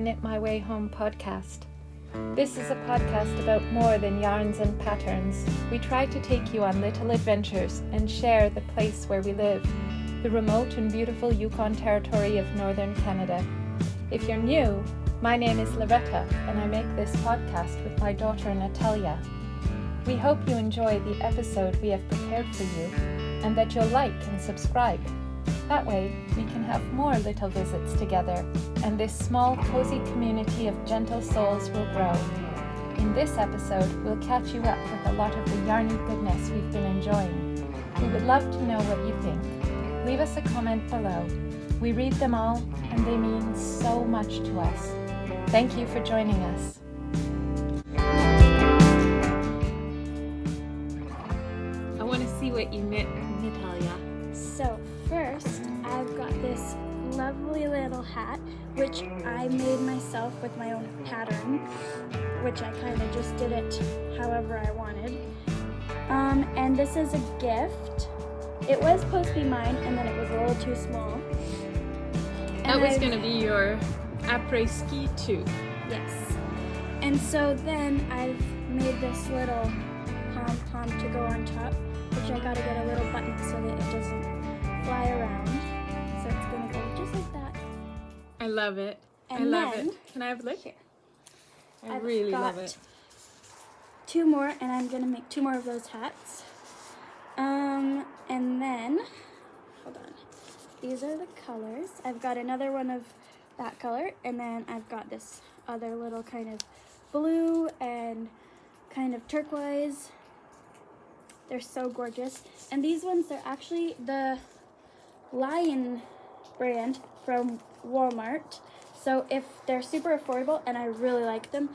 Knit My Way Home podcast. This is a podcast about more than yarns and patterns. We try to take you on little adventures and share the place where we live, the remote and beautiful Yukon territory of northern Canada. If you're new, my name is Loretta and I make this podcast with my daughter Natalja. We hope you enjoy the episode we have prepared for you and that you'll like and subscribe. That way, we can have more little visits together, and this small, cozy community of gentle souls will grow. In this episode, we'll catch you up with a lot of the yarny goodness we've been enjoying. We would love to know what you think. Leave us a comment below. We read them all, and they mean so much to us. Thank you for joining us. I want to see what you knit, Natalja. So first, I've got this lovely little hat, which I made myself with my own pattern, which I kind of just did it however I wanted. And this is a gift. It was supposed to be mine, and then it was a little too small. That was going to be your après-ski too. Yes. And so then I've made this little pom-pom to go on top, which I gotta get a little button so that it doesn't fly around. So it's gonna go just like that. I love it. And I love it. Can I have a look? Here. I really love it. Two more, and I'm gonna make two more of those hats. And then, hold on. These are the colors. I've got another one of that color, and then I've got this other little kind of blue and kind of turquoise. They're so gorgeous. And these ones, they're actually the Lion brand from Walmart. So if they're super affordable, and I really like them,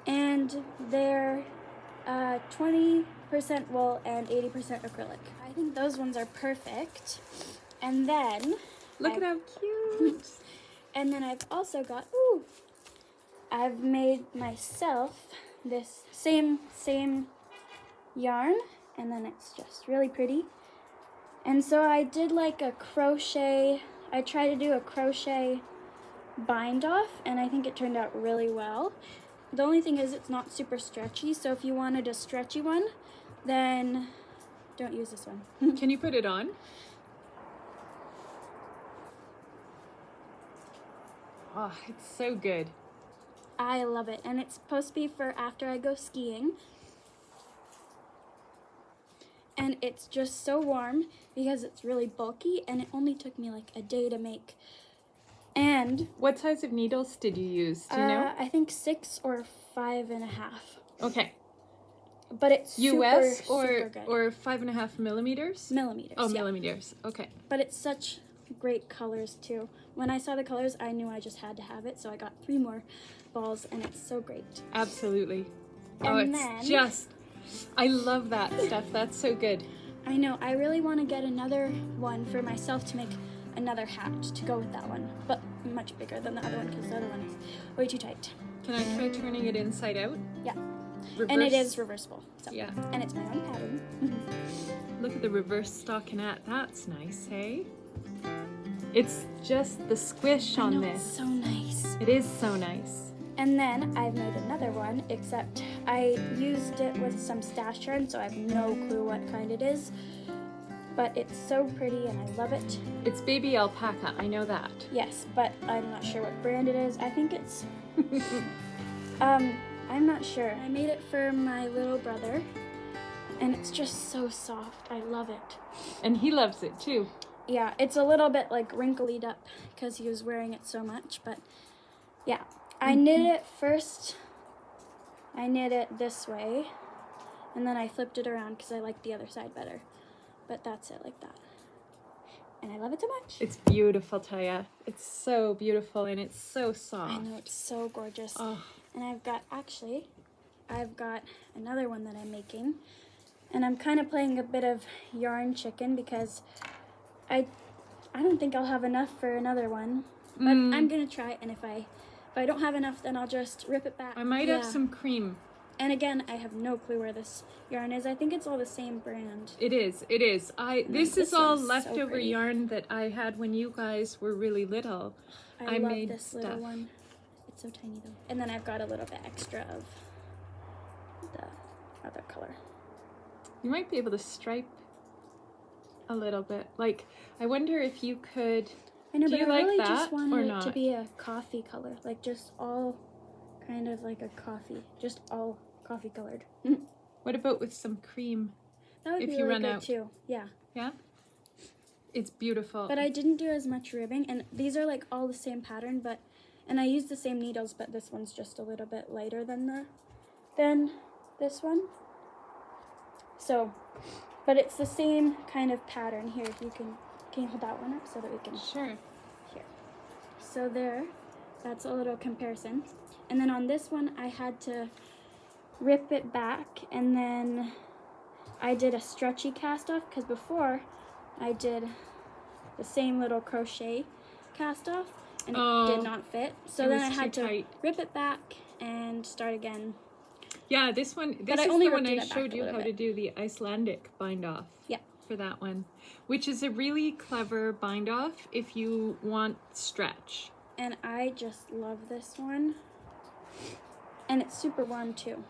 and they're 20% wool and 80% acrylic. I think those ones are perfect. And then look at how cute. And then I've also got I've made myself this same yarn, and then it's just really pretty. And so I did like a crochet, I tried to do a crochet bind off, and I think it turned out really well. The only thing is it's not super stretchy, so if you wanted a stretchy one, then don't use this one. Can you put it on? Oh, it's so good. I love it, and it's supposed to be for after I go skiing. And it's just so warm because it's really bulky, and it only took me like a day to make. And what size of needles did you use? Do you know? I think 6 or 5.5. Okay. But it's US super good. or 5.5 millimeters? Millimeters. Oh, yeah. millimeters. Okay. But it's such great colors too. When I saw the colors, I knew I just had to have it, so I got 3 more balls, and it's so great. Absolutely. And it's just, I love that stuff. That's so good. I know. I really want to get another one for myself to make another hat to go with that one, but much bigger than the other one because the other one is way too tight. Can I try turning it inside out? Yeah. Reverse. And it is reversible. So. Yeah. And it's my own pattern. Look at the reverse stockinette. That's nice, hey? It's just the squish on this. It's so nice. It is so nice. And then I've made another one, except I used it with some stash yarn, so I have no clue what kind it is. But it's so pretty, and I love it. It's baby alpaca, I know that. Yes, but I'm not sure what brand it is. I think it's... I'm not sure. I made it for my little brother, and it's just so soft. I love it. And he loves it too. Yeah, it's a little bit like wrinkled up because he was wearing it so much, but yeah. I knit it first. I knit it this way, and then I flipped it around because I like the other side better. But that's it, like that. And I love it so much. It's beautiful, Taya. It's so beautiful, and it's so soft. I know, it's so gorgeous. Oh. And I've got another one that I'm making. And I'm kind of playing a bit of yarn chicken because I don't think I'll have enough for another one. But I'm going to try, and if I don't have enough, then I'll just rip it back. I might have some cream. And again, I have no clue where this yarn is. I think it's all the same brand. It is. This is all leftover pretty. yarn that I had when you guys were really little. I love made this stuff. little one. so tiny though. And then I've got a little bit extra of the other color. You might be able to stripe a little bit. Like, I wonder if you could. I know, do but you I like really that just wanted or it not? to be a coffee color, like just all kind of like a coffee, just all coffee colored. What about with some cream? That would If be you really run good out. too. Yeah. Yeah? It's beautiful. But I didn't do as much ribbing, and these are like all the same pattern, and I used the same needles, but this one's just a little bit lighter than this one. So, but it's the same kind of pattern here. If you can you hold that one up so that we can. Sure. Here. So that's a little comparison. And then on this one, I had to rip it back, and then I did a stretchy cast off, because before I did the same little crochet cast off, and it did not fit. So then I had to rip it back and start again. Yeah, this one, this I is only the one ripped I it back showed a you little how to bit. do the Icelandic bind off. Yeah. For that one, which is a really clever bind off if you want stretch. And I just love this one. And it's super warm too.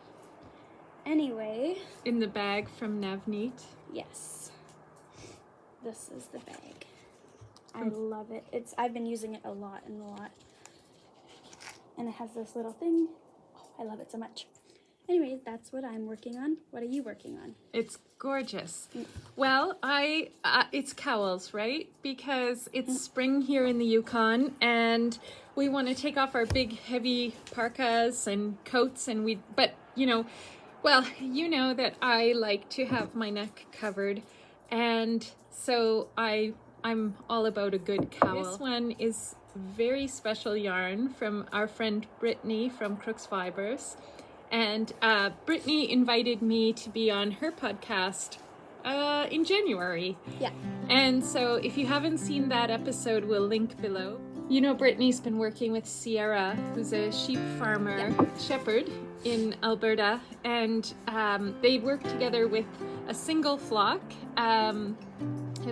Anyway. In the bag from Navneet. Yes. This is the bag. I love it. I've been using it a lot. And it has this little thing. Oh, I love it so much. Anyways, that's what I'm working on. What are you working on? It's gorgeous. Well, it's cowls, right? Because it's spring here in the Yukon, and we want to take off our big heavy parkas and coats, but you know that I like to have my neck covered, and so I'm all about a good cowl. This one is very special yarn from our friend Brittany from Crux Fibres. And Brittany invited me to be on her podcast in January. Yeah. And so if you haven't seen that episode, we'll link below. You know, Brittany's been working with Sierra, who's a sheep farmer, shepherd in Alberta. And they work together with a single flock of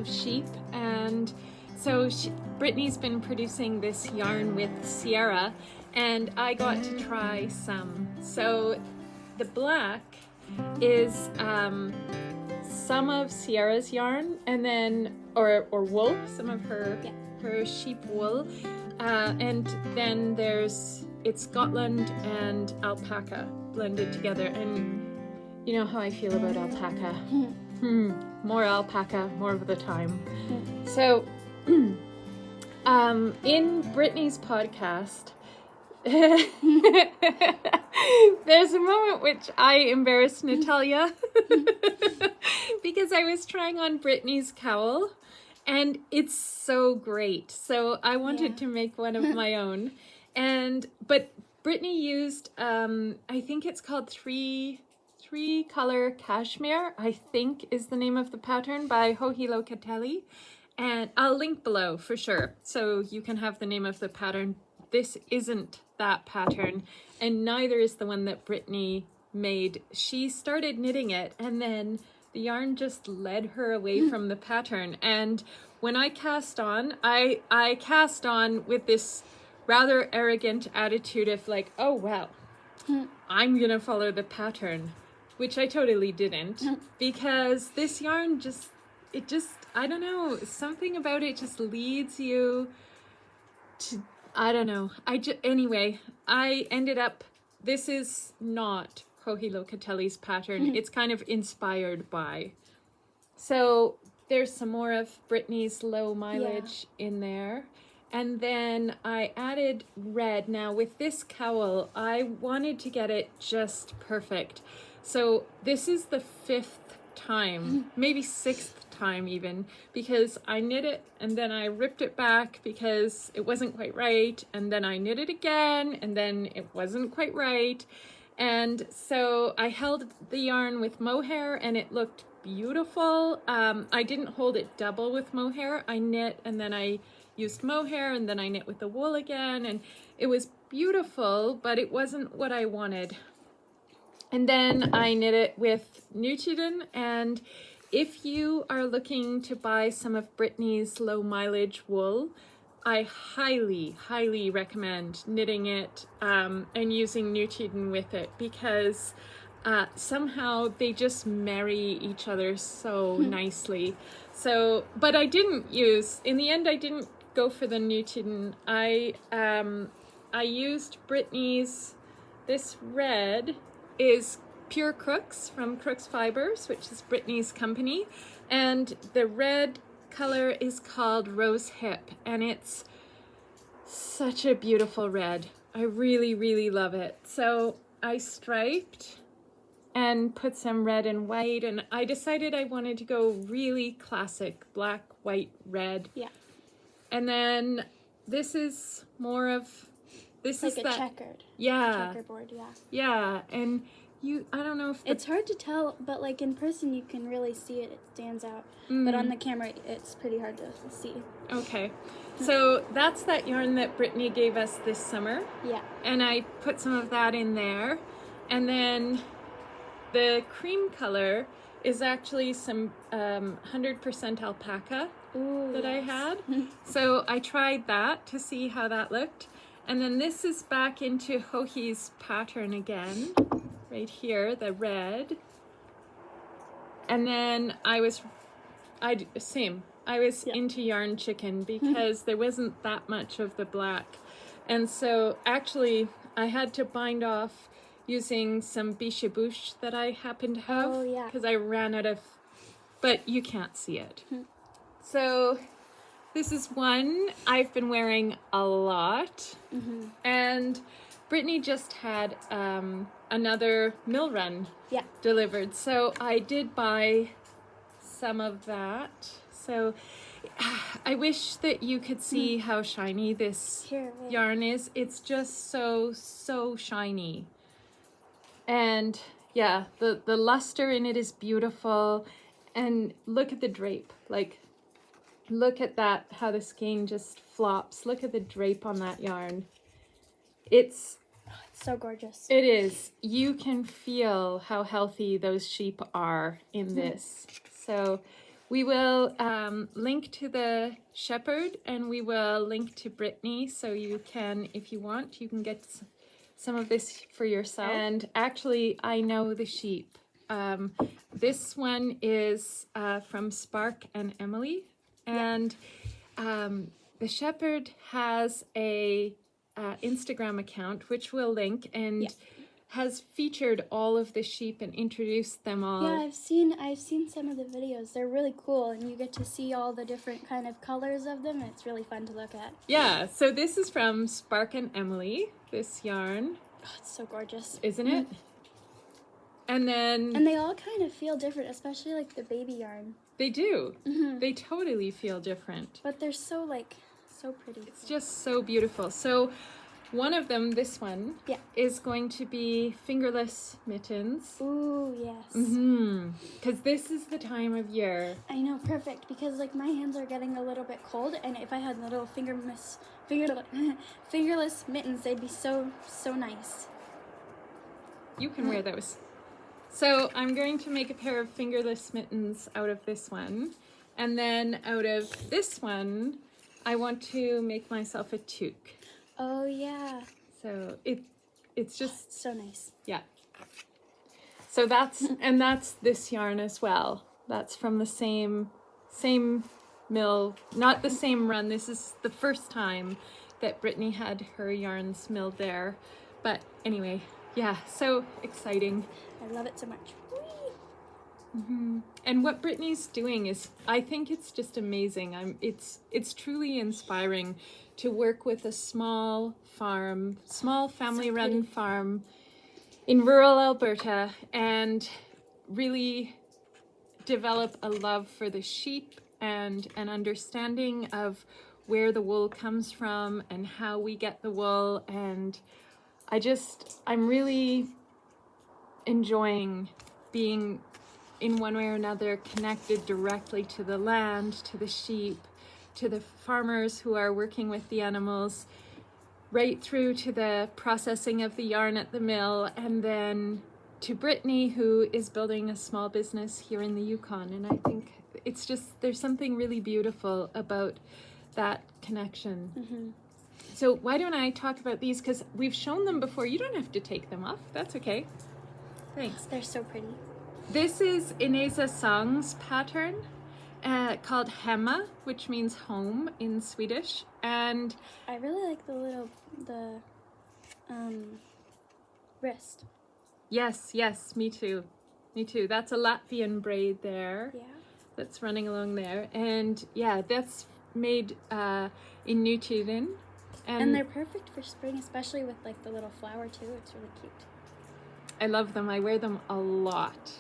sheep. And so Brittany's been producing this yarn with Sierra. And I got to try some. So the black is some of Sierra's yarn, and then or wool, some of her sheep wool, and then it's Scotland and alpaca blended together. And you know how I feel about alpaca. More alpaca, more of the time. So in Brittany's podcast. There's a moment which I embarrassed Natalja because I was trying on Brittany's cowl, and it's so great. So I wanted to make one of my own, but Brittany used I think it's called three color cashmere, I think is the name of the pattern, by Locatelli, and I'll link below for sure so you can have the name of the pattern. This isn't that pattern, and neither is the one that Brittany made. She started knitting it, and then the yarn just led her away from the pattern. And when I cast on, I cast on with this rather arrogant attitude of like, oh, well, I'm gonna follow the pattern, which I totally didn't, because this yarn I don't know, something about it just leads you to, I don't know. Anyway, I ended up, this is not Locatelli's pattern. It's kind of inspired by. So there's some more of Brittany's low mileage in there. And then I added red. Now with this cowl, I wanted to get it just perfect. So this is the 5th time, maybe 6th time even, because I knit it and then I ripped it back because it wasn't quite right, and then I knit it again and then it wasn't quite right, and so I held the yarn with mohair and it looked beautiful. I didn't hold it double with mohair. I knit and then I used mohair and then I knit with the wool again, and it was beautiful, but it wasn't what I wanted. And then I knit it with Nutiden, and if you are looking to buy some of Brittany's low mileage wool, I highly, highly recommend knitting it and using Nutiden with it, because somehow they just marry each other so nicely. So, but I didn't use, in the end, I didn't go for the Nutiden. I used Brittany's, this red is pure Crux from Crux Fibres, which is Brittany's company. And the red color is called Rose Hip, and it's such a beautiful red. I really, really love it. So I striped and put some red and white, and I decided I wanted to go really classic black, white, red. Yeah. And then this is more of, this like is a that checkered. Yeah. Checkerboard, yeah. Yeah, and I don't know if it's hard to tell, but like in person you can really see it. It stands out. But on the camera it's pretty hard to see. Okay. So that's that yarn that Brittany gave us this summer. Yeah. And I put some of that in there. And then the cream color is actually some 100% alpaca that I had. So I tried that to see how that looked. And then this is back into Hohi's pattern again. Right here, the red. And then I was into Yarn Chicken because there wasn't that much of the black. And so actually I had to bind off using some biche à bouche that I happen to have. Oh, yeah. Because I ran out of, but you can't see it. So this is one I've been wearing a lot. And Brittany just had another mill run delivered. So I did buy some of that. So I wish that you could see how shiny this yarn is. It's just so, so shiny. And yeah, the luster in it is beautiful. And look at the drape. Like, look at that, how the skein just flops. Look at the drape on that yarn. It's so gorgeous. It is. You can feel how healthy those sheep are in this. So we will link to the shepherd, and we will link to Brittany, so you can, if you want, you can get some of this for yourself. And actually, I know the sheep. This one is from Spark and Emily, and the shepherd has a Instagram account, which we'll link, and has featured all of the sheep and introduced them all. Yeah, I've seen some of the videos. They're really cool, and you get to see all the different kind of colors of them. It's really fun to look at. Yeah, so this is from Spark and Emily, this yarn. Oh, it's so gorgeous. Isn't it? And then... And they all kind of feel different, especially like the baby yarn. They do. They totally feel different. But they're so like... so pretty. It's just so beautiful. So one of them, this one, is going to be fingerless mittens. Ooh, yes. Because this is the time of year. I know, perfect. Because like my hands are getting a little bit cold, and if I had little fingerless mittens, they'd be so nice. You can wear those. So I'm going to make a pair of fingerless mittens out of this one, and then out of this one, I want to make myself a toque. Oh yeah. So it's just so nice. Yeah. So that's this yarn as well. That's from the same mill, not the same run. This is the first time that Brittany had her yarns milled there. But anyway, yeah, so exciting. I love it so much. And what Brittany's doing is, I think it's just amazing. It's truly inspiring to work with a small family-run farm in rural Alberta and really develop a love for the sheep and an understanding of where the wool comes from and how we get the wool. And I'm really enjoying being, in one way or another, connected directly to the land, to the sheep, to the farmers who are working with the animals, right through to the processing of the yarn at the mill, and then to Brittany, who is building a small business here in the Yukon. And I think it's just, there's something really beautiful about that connection. Mm-hmm. So why don't I talk about these, because we've shown them before. You don't have to take them off. That's okay. Thanks. They're so pretty. This is Inese Sang's pattern called Hemma, which means home in Swedish. And I really like the wrist. yes, me too. That's a Latvian braid there. Yeah. That's running along there. And yeah, that's made in Nutiden. And they're perfect for spring, especially with like the little flower too. It's really cute. I love them. I wear them a lot.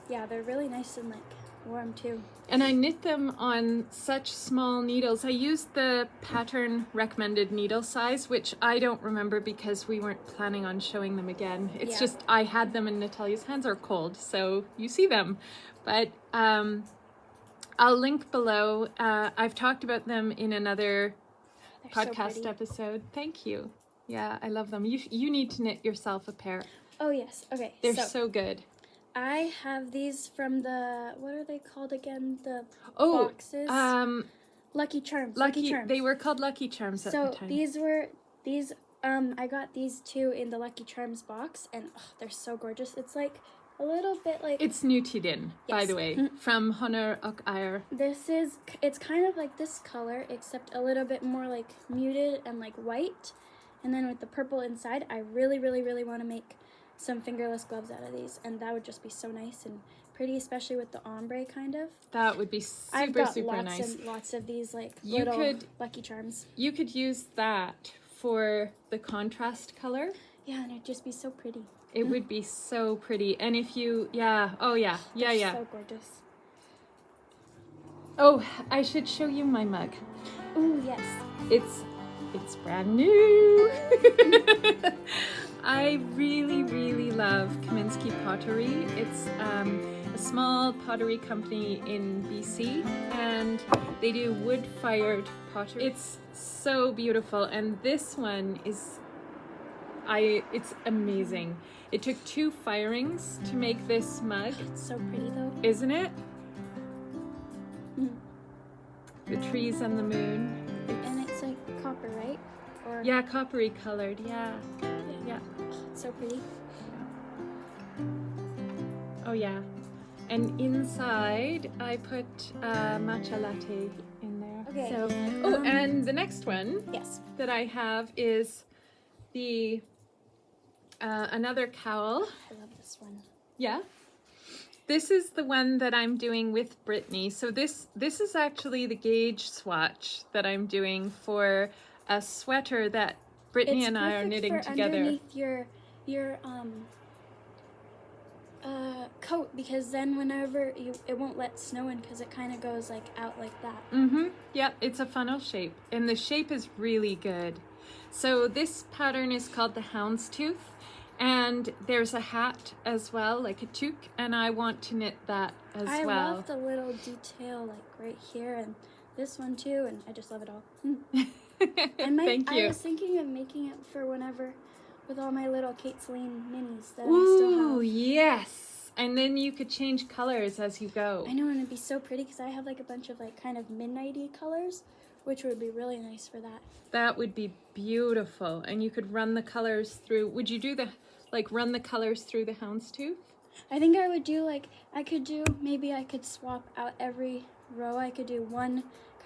Yeah, they're really nice and like warm too. And I knit them on such small needles. I used the pattern recommended needle size, which I don't remember because we weren't planning on showing them again. It's just I had them and Natalja's hands are cold, so you see them. But I'll link below. I've talked about them in another podcast episode. Thank you. Yeah, I love them. You need to knit yourself a pair. Oh yes. Okay. They're so good. I have these from the, what are they called again? The boxes. Lucky Charms. Lucky Charms. They were called Lucky Charms at the time. So I got these two in the Lucky Charms box, and they're so gorgeous. It's like a little bit like... It's Nutiden, by the way, from Höner och Ochera. It's kind of like this color, except a little bit more like muted and like white. And then with the purple inside, I really, really, really want to make some fingerless gloves out of these, and that would just be so nice and pretty, especially with the ombre kind of. That would be super, I've got super lots nice. and lots of these like little Lucky Charms. You could use that for the contrast color. Yeah, and it'd just be so pretty. It would be so pretty. And if you, yeah. They're so gorgeous. Oh, I should show you my mug. Ooh, yes. It's brand new. I really, really love Kaminsky Pottery. It's a small pottery company in BC, and they do wood-fired pottery. It's so beautiful, and this one is, it's amazing. It took 2 firings to make this mug. It's so pretty though. Isn't it? The trees and the moon. And it's like copper, right? Or yeah, coppery colored, yeah. It's so pretty. Oh yeah. And inside I put matcha latte in there. Okay. So, and the next one that I have is the another cowl. I love this one. Yeah. This is the one that I'm doing with Brittany. So this is actually the gauge swatch that I'm doing for a sweater that Brittany and I are knitting together. Underneath your coat, because then whenever it won't let snow in, because it kind of goes like out like that. Yep, it's a funnel shape, and the shape is really good. So this pattern is called the Houndstooth, and there's a hat as well, like a toque, and I want to knit that as well. I love the little detail like right here, and this one too, and I just love it all. Thank you. I was thinking of making it for whenever, with all my little Kate Selene minis that I still have. Ooh, yes. And then you could change colors as you go. I know, and it'd be so pretty because I have like a bunch of like kind of midnighty colors, which would be really nice for that. That would be beautiful. And you could run the colors through. Would you do run the colors through the Houndstooth? I think I would do maybe I could swap out every row. I could do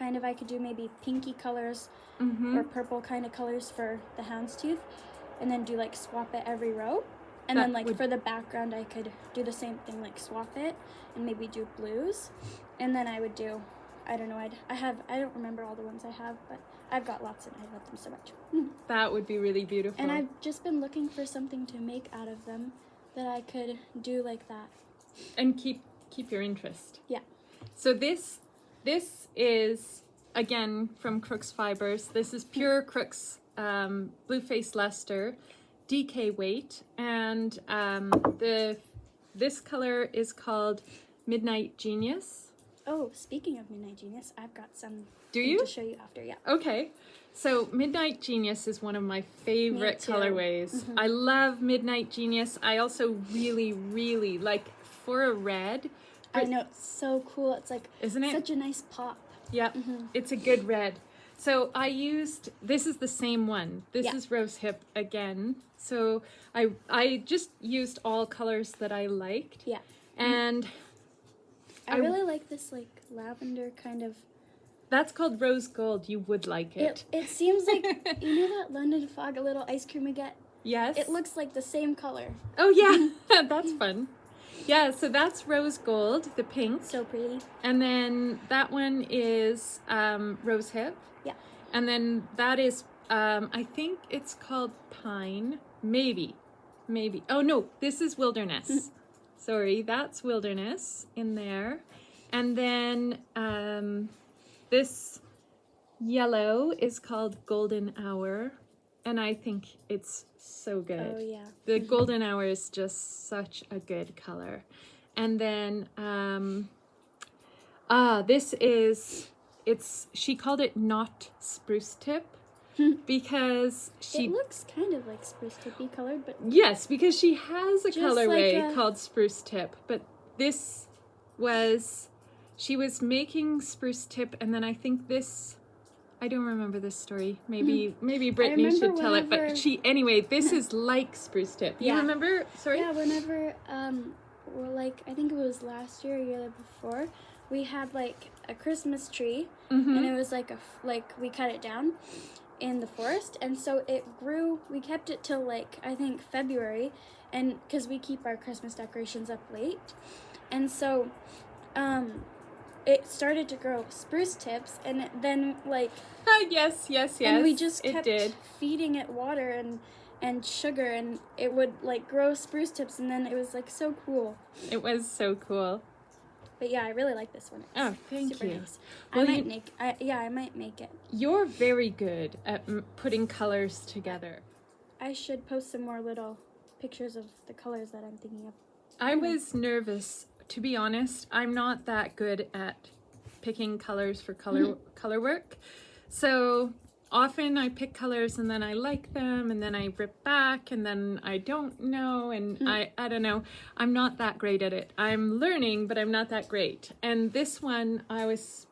I could do maybe pinky colors or purple kind of colors for the Houndstooth, and then do like swap it every row. And then like for the background, I could do the same thing, like swap it and maybe do blues. And then I would do, I don't know, I don't remember all the ones I have, but I've got lots and I love them so much. That would be really beautiful. And I've just been looking for something to make out of them that I could do like that. And keep your interest. Yeah. So this is, again, from Crux Fibres. This is pure Crux Blue Face Leicester DK weight, and this color is called Midnight Genius. Oh, speaking of Midnight Genius, I've got some to show you after. Yeah. Okay. So Midnight Genius is one of my favorite colorways. I love Midnight Genius. I also really, really like for a red. I know, it's so cool. It's like, isn't it? Such a nice pop. Yeah, it's a good red. So this is the same one. This is Rose Hip again. So I just used all colors that I liked. Yeah. And I really like this like lavender kind of. That's called rose gold. You would like it. It seems like, you know that London Fog, a little ice cream we get? Yes. It looks like the same color. Oh yeah, that's fun. Yeah, so that's rose gold, the pink. So pretty. And then that one is rose hip. Yeah. And then that is, I think it's called pine. Maybe. Oh no, this is wilderness. Sorry, that's wilderness in there. And then this yellow is called golden hour. And I think it's so good. Oh, yeah. The golden hour is just such a good color. And then, she called it not spruce tip because it looks kind of like spruce tippy colored, but. Yes, because she has a just colorway like called spruce tip, but she was making spruce tip, and then I think I don't remember this story. Maybe Brittany should tell it. But this is like spruce tip. You remember? Sorry? Yeah, whenever, I think it was last year or year before, we had like a Christmas tree, and it was we cut it down in the forest, and so it grew. We kept it till I think February, and because we keep our Christmas decorations up late, and so, it started to grow spruce tips, and then yes, and we just kept feeding it water and sugar, and it would grow spruce tips, and then it was so cool. It was so cool. But yeah, I really like this one. It's thank super you. Nice. Well, I might make it. You're very good at putting colors together. I should post some more little pictures of the colors that I'm thinking of. I was nervous. To be honest, I'm not that good at picking colors for color work. So often I pick colors and then I like them and then I rip back and then I don't know, and I don't know. I'm not that great at it. I'm learning, but I'm not that great. And this one, I was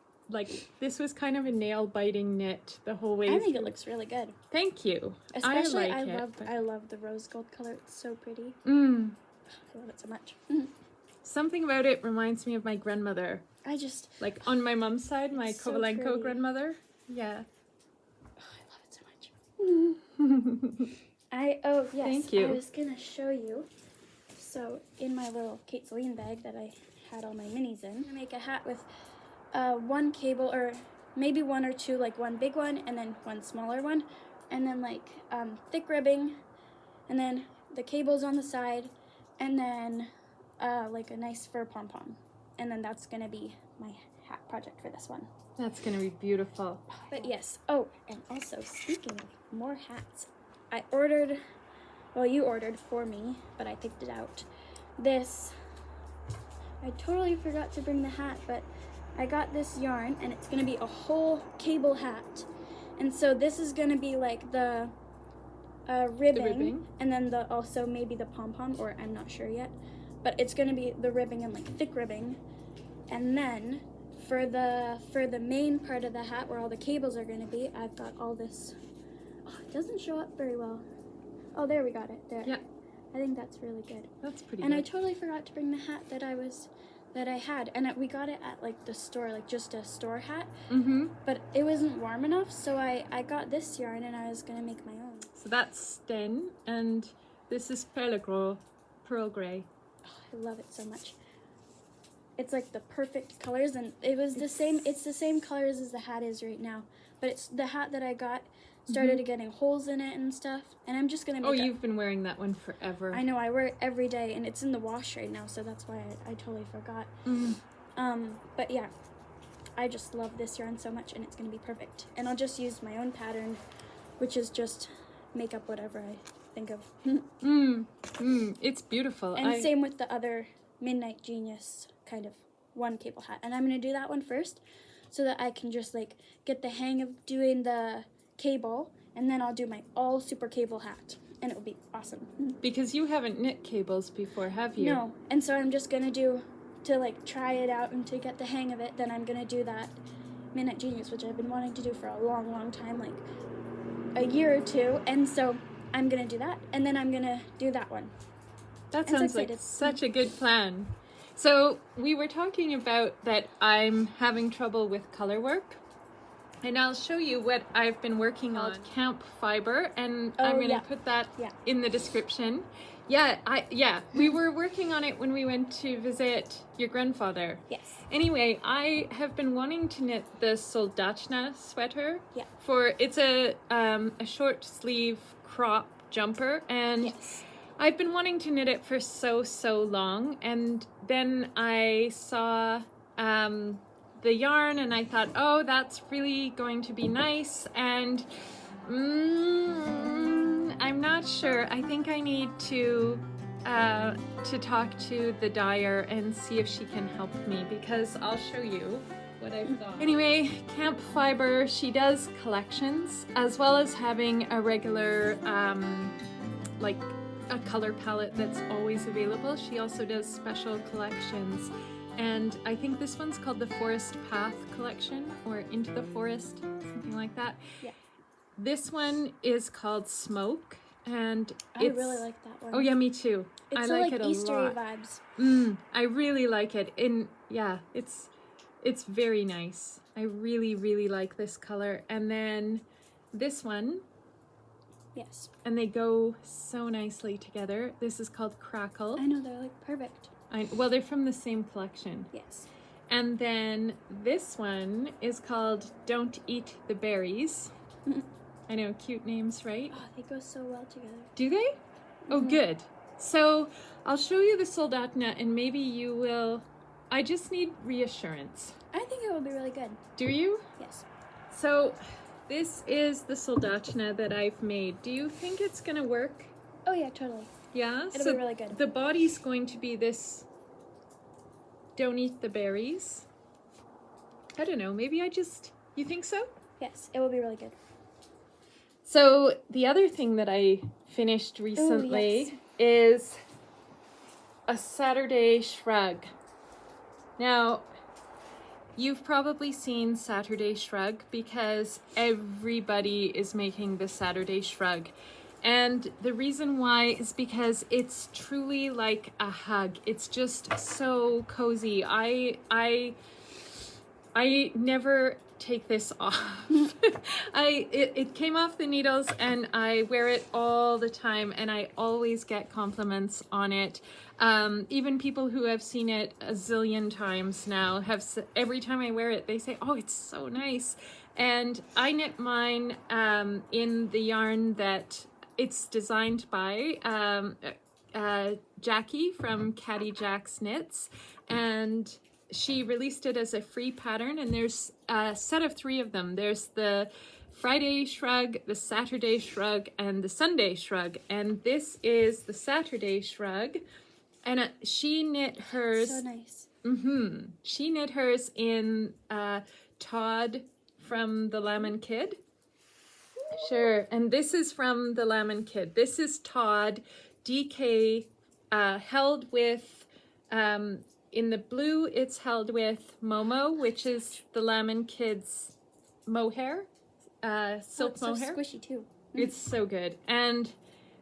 this was kind of a nail biting knit the whole way. I think it looks really good. Thank you. Especially I love the rose gold color. It's so pretty. I love it so much. Something about it reminds me of my grandmother. On my mom's side, my Kovalenko grandmother. Yeah. Oh, I love it so much. Yes. Thank you. I was gonna show you. So in my little Kate Selene bag that I had all my minis in, I'm gonna make a hat with one cable, or maybe one or two, one big one and then one smaller one, and then thick ribbing, and then the cables on the side, and then a nice fur pom-pom, and then that's gonna be my hat project for this one. That's gonna be beautiful. But yes, and also speaking of more hats, I ordered, you ordered for me, but I picked it out. I totally forgot to bring the hat, but I got this yarn, and it's gonna be a whole cable hat, and so this is gonna be the ribbing, and then also maybe the pom-pom, or I'm not sure yet. But it's gonna be the ribbing and thick ribbing, and then for the main part of the hat where all the cables are gonna be, I've got all this. Oh, it doesn't show up very well. Oh, there, we got it. There. Yeah. I think that's really good. That's pretty and good. I totally forgot to bring the hat that I had, and we got it at the store, just a store hat. But it wasn't warm enough, so I got this yarn, and I was gonna make my own. So that's Sten, and this is Pearl Grey. I love it so much. It's the perfect colors, and it's the same colors as the hat is right now, but it's the hat that I got started getting holes in it and stuff, and I'm just gonna make you've been wearing that one forever. I know, I wear it every day, and it's in the wash right now, so that's why I totally forgot. But yeah, I just love this yarn so much, and it's gonna be perfect, and I'll just use my own pattern, which is just make up whatever I think of. It's beautiful. And same with the other Midnight Genius kind of one cable hat, and I'm gonna do that one first so that I can just get the hang of doing the cable, and then I'll do my all super cable hat, and it will be awesome. Because you haven't knit cables before, have you? No, and so I'm just gonna do to try it out and to get the hang of it. Then I'm gonna do that Midnight Genius, which I've been wanting to do for a long, long time, like a year or two. And so I'm going to do that. And then I'm going to do that one. That sounds like such a good plan. So we were talking about that I'm having trouble with color work. And I'll show you what I've been working on. Camp Fiber, and I'm going to put that in the description. We were working on it when we went to visit your grandfather. Yes. Anyway, I have been wanting to knit the Soldotna sweater. Yeah. It's a short sleeve crop jumper, and I've been wanting to knit it for so long, and then I saw the yarn and I thought, oh, that's really going to be nice, and I'm not sure. I think I need to talk to the dyer and see if she can help me, because I'll show you what I've got. Anyway, Camp Fiber, she does collections as well as having a regular like a color palette that's always available. She also does special collections, and I think this one's called the Forest Path collection, or Into the Forest, something like that. Yeah. This one is called Smoke, and I really like that one. Oh yeah, me too. It's I like it a Easter lot. vibes. I really like it. And yeah, it's very nice. I really like this color. And then this one. Yes. And they go so nicely together. This is called Crackle. I know, they're like perfect. Well, they're from the same collection. Yes. And then this one is called Don't Eat the Berries. I know, cute names, right? Oh, they go so well together. Do they? Oh, good. So I'll show you the Soldotna, and maybe you will. I just need reassurance. I think it will be really good. Do you? Yes. So this is the Soldotna that I've made. Do you think it's going to work? Oh yeah, totally. Yeah? It'll be really good. The body's going to be this Don't Eat the Berries. I don't know, maybe you think so? Yes, it will be really good. So the other thing that I finished recently is a Saturday Shrug. Now, you've probably seen Saturday Shrug because everybody is making the Saturday Shrug. And the reason why is because it's truly like a hug. It's just so cozy. I never take this off. It came off the needles and I wear it all the time, and I always get compliments on it. Even people who have seen it a zillion times now every time I wear it, they say, oh, it's so nice. And I knit mine in the yarn that it's designed by Jackie from Caddy Jack's Knits, and she released it as a free pattern, and there's a set of 3 of them. There's the Friday Shrug, the Saturday Shrug, and the Sunday Shrug, and this is the Saturday Shrug, and she knit hers. So nice. She knit hers in Todd from the Lamb Kid. Sure, and this is from the Lamb Kid. This is Todd, DK, held with, in the blue it's held with Momo, which is the Lamb Kid's mohair, silk mohair. It's so squishy too. It's so good. And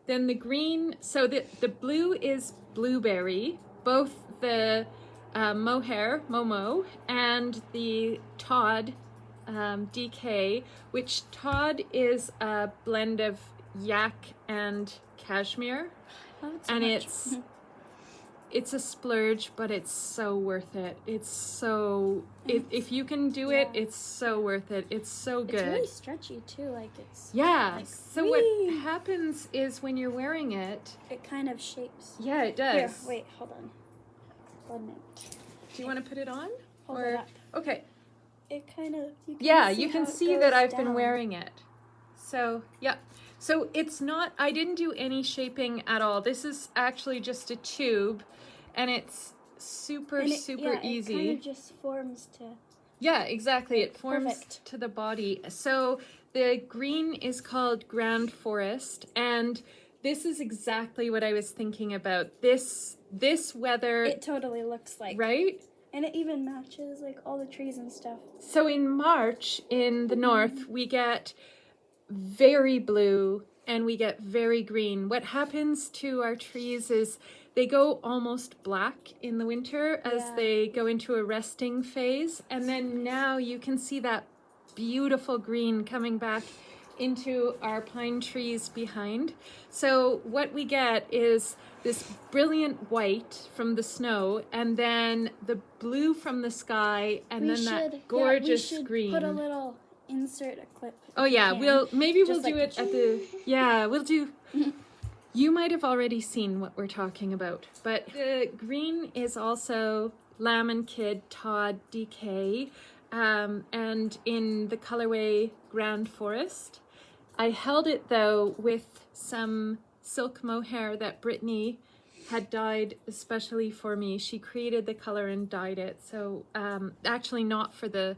then the green, so the blue is Blueberry, both the mohair, Momo, and the Todd, DK, which Todd is a blend of yak and cashmere. I love it so and much. it's a splurge, but it's so worth it. It's so, if you can do it, it's so worth it. It's so good. It's really stretchy too, like it's like, so what happens is when you're wearing it, it kind of shapes. Yeah, it does. Here, wait, hold on. 1 minute. Do you want to put it on? Hold it up. Okay. It kind of, you can see that I've been wearing it. So, yeah. So it's not, I didn't do any shaping at all. This is actually just a tube, and it's super easy. It kind of just forms to... Yeah, exactly. It forms to the body. So the green is called Grand Forest, and this is exactly what I was thinking about. This weather... It totally looks like... Right? And it even matches like all the trees and stuff. So in March in the north, we get very blue and we get very green. What happens to our trees is they go almost black in the winter as they go into a resting phase. And then now you can see that beautiful green coming back into our pine trees behind. So what we get is this brilliant white from the snow, and then the blue from the sky, and that gorgeous green. Put a little insert a clip. Oh yeah, we'll do it at the we'll do. You might have already seen what we're talking about, but the green is also Lamb & Kid Todd DK, and in the colorway Grand Forest. I held it though with some silk mohair that Brittany had dyed especially for me. She created the color and dyed it. So actually not for the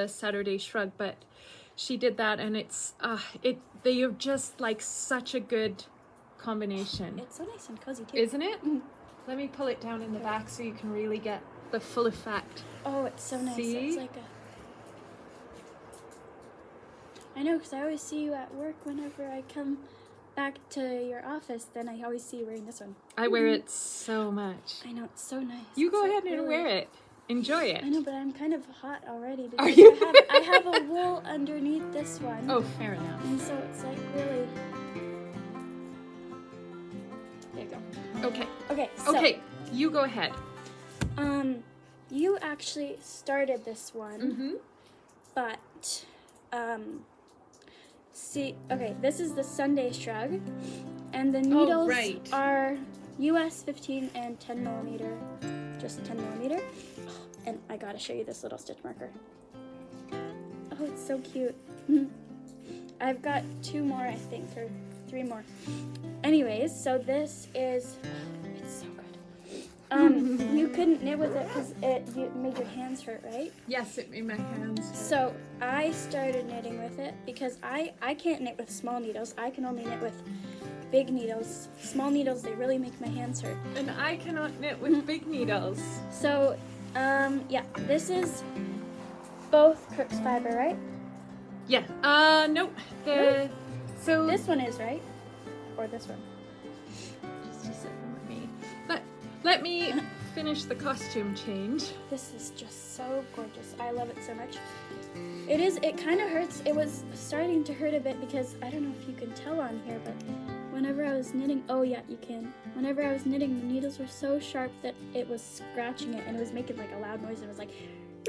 Saturday Shrug, but she did that, and they are just like such a good combination. It's so nice and cozy too. Isn't it? Let me pull it down in the back so you can really get the full effect. Oh, it's so nice. See? It's like I know, because I always see you at work whenever I come back to your office, then I always see you wearing this one. I wear it so much. I know, it's so nice. You go ahead and wear it. Enjoy it. I know, but I'm kind of hot already because Are you? I have a wool underneath this one. Oh, fair enough. And so it's like really... There you go. Okay. Okay, so... Okay, you go ahead. You actually started this one, but, see, okay, this is the Sunday Shrug, and the needles are US 15 and 10 millimeter, just 10 millimeter, and I gotta show you this little stitch marker. Oh, it's so cute. I've got 2 more, I think, or 3 more. Anyways, so this is, it's so good. You couldn't knit with it because it made your hands hurt, right? Yes, it made my hands hurt. So I started knitting with it because I can't knit with small needles. I can only knit with big needles. Small needles, they really make my hands hurt. And I cannot knit with big needles. So, yeah, this is both Crux fiber, right? Yeah. Nope. So this one is, right? Or this one? Just a second with me. Let me finish the costume change. This is just so gorgeous. I love it so much. It kind of hurts. It was starting to hurt a bit because I don't know if you can tell on here, but whenever I was knitting, oh yeah, you can. Whenever I was knitting, the needles were so sharp that it was scratching it and it was making like a loud noise. It was like,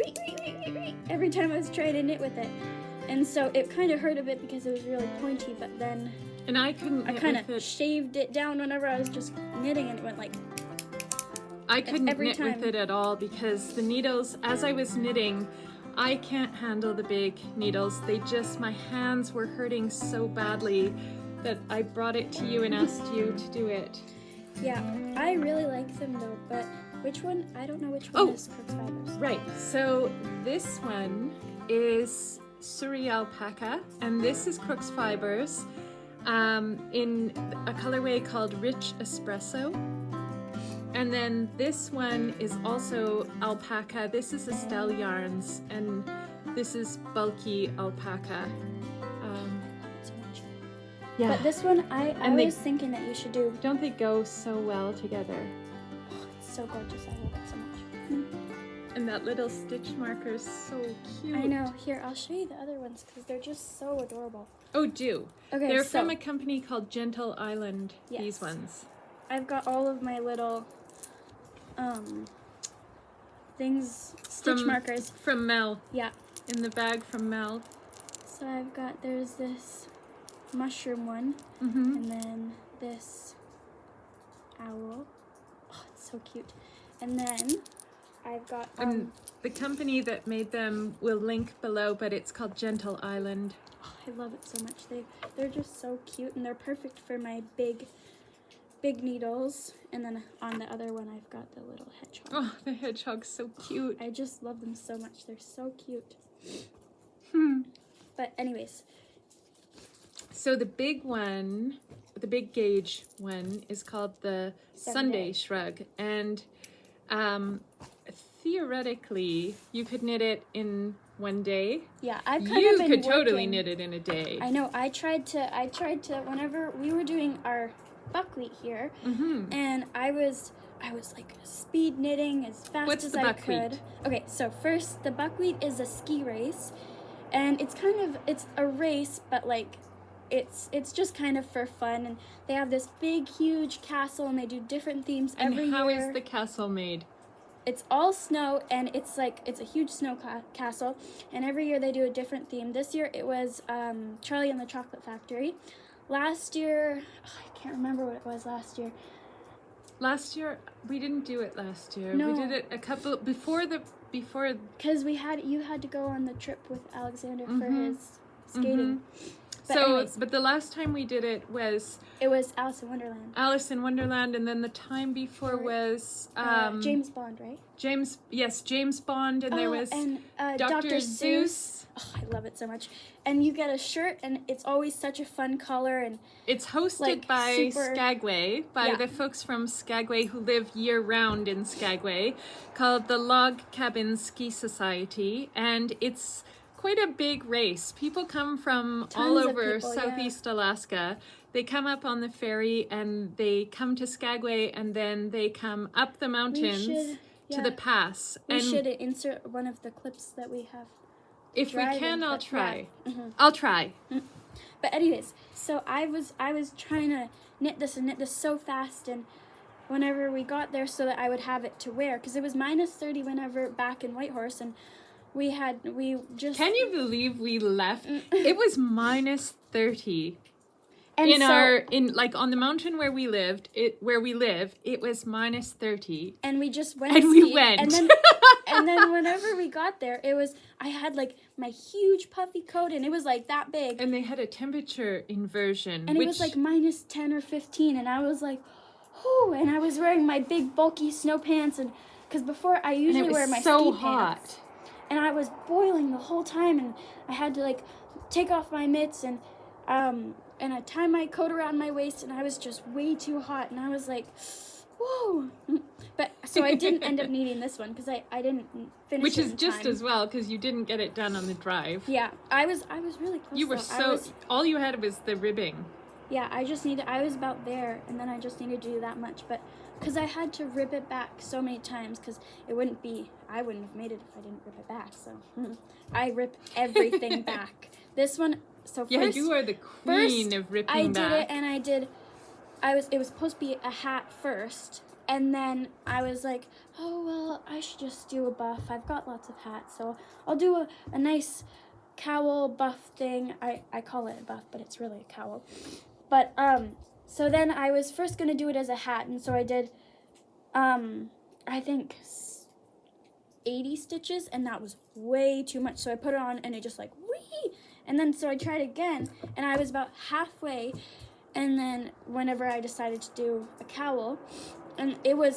reek, reek, reek, reek, reek, every time I was trying to knit with it. And so it kind of hurt a bit because it was really pointy, but then and I kind of shaved it down whenever I was just knitting and it went like, I couldn't knit with it at all because the needles, as I was knitting, I can't handle the big needles. My hands were hurting so badly that I brought it to you and asked you to do it. Yeah, I really like them though, but which one? I don't know which one is Crux Fibres. Right, so this one is Surrey Alpaca, and this is Crux Fibres in a colorway called Rich Espresso. And then this one is also alpaca. This is Estelle Yarns, and this is bulky alpaca. So much. Yeah. But this one, I was thinking that you should do. Don't they go so well together? Oh, it's so gorgeous. I love it so much. And that little stitch marker is so cute. I know. Here, I'll show you the other ones because they're just so adorable. Oh, do. Okay, they're from a company called Gentle Island, yes. These ones. I've got all of my little stitch markers. From Mel. Yeah. In the bag from Mel. So there's this mushroom one, and then this owl. Oh, it's so cute. And then I've got the company that made them will link below, but it's called Gentle Island. Oh, I love it so much. They're just so cute, and they're perfect for my big needles. And then on the other one, I've got the little hedgehog. Oh, the hedgehog's so cute. I just love them so much. They're so cute. But anyways. So the big one, the big gauge one is called the Sunday Shrug. And theoretically, you could knit it in one day. Yeah, I've kind you of been could totally working. knit it in a day. I know. I tried to. Whenever we were doing our buckwheat here, and I was like speed knitting as fast as I could. Okay, so first the buckwheat is a ski race, and it's a race, but like it's just kind of for fun, and they have this big huge castle, and they do different themes every year. And how is the castle made? It's all snow, and it's a huge snow castle, and every year they do a different theme. This year it was Charlie and the Chocolate Factory. Last year, I can't remember what it was last year. Last year, we didn't do it last year. No. We did it a couple before. Because you had to go on the trip with Alexander for his skating. But the last time we did it was Alice in Wonderland. Alice in Wonderland, and then the time before was James Bond, right? James Bond, and there was Dr. Seuss. Oh, I love it so much. And you get a shirt, and it's always such a fun color, and it's hosted by Skagway, the folks from Skagway who live year-round in Skagway, called the Log Cabin Ski Society, and it's quite a big race. People come from all over Southeast Alaska. They come up on the ferry, and they come to Skagway, and then they come up the mountains to the pass. We should insert one of the clips that we have. If we can, I'll try. I'll try. But anyways, so I was trying to knit this so fast, and whenever we got there, so that I would have it to wear, because it was -30 whenever back in Whitehorse, and we just. Can you believe we left? It was -30. And on the mountain where we live, it was -30. And we just went. And we went. And then whenever we got there, I had like my huge puffy coat, and it was like that big. And they had a temperature inversion. And it was like -10 or 15, and I was like, whoo, and I was wearing my big bulky snow pants, and because before I usually wear my ski pants. And I was boiling the whole time, and I had to like take off my mitts, and I tied my coat around my waist, and I was just way too hot, and I was like, whoa. But so I didn't end up needing this one because I didn't finish Which it is in just time. as well, because you didn't get it done on the drive. Yeah, I was really close. You were all you had was the ribbing. Yeah, I was about there, and then I just needed to do that much, but because I had to rip it back so many times, because I wouldn't have made it if I didn't rip it back, so I rip everything back. This one, so first, you are the queen of ripping back. I did it, and it was supposed to be a hat first, and then I was like, oh, well, I should just do a buff. I've got lots of hats, so I'll do a nice cowl buff thing. I call it a buff, but it's really a cowl. But, so then I was first going to do it as a hat, and so I did, I think 80 stitches, and that was way too much, so I put it on, and it just like, whee! And then, so I tried again, and I was about halfway, and then whenever I decided to do a cowl, and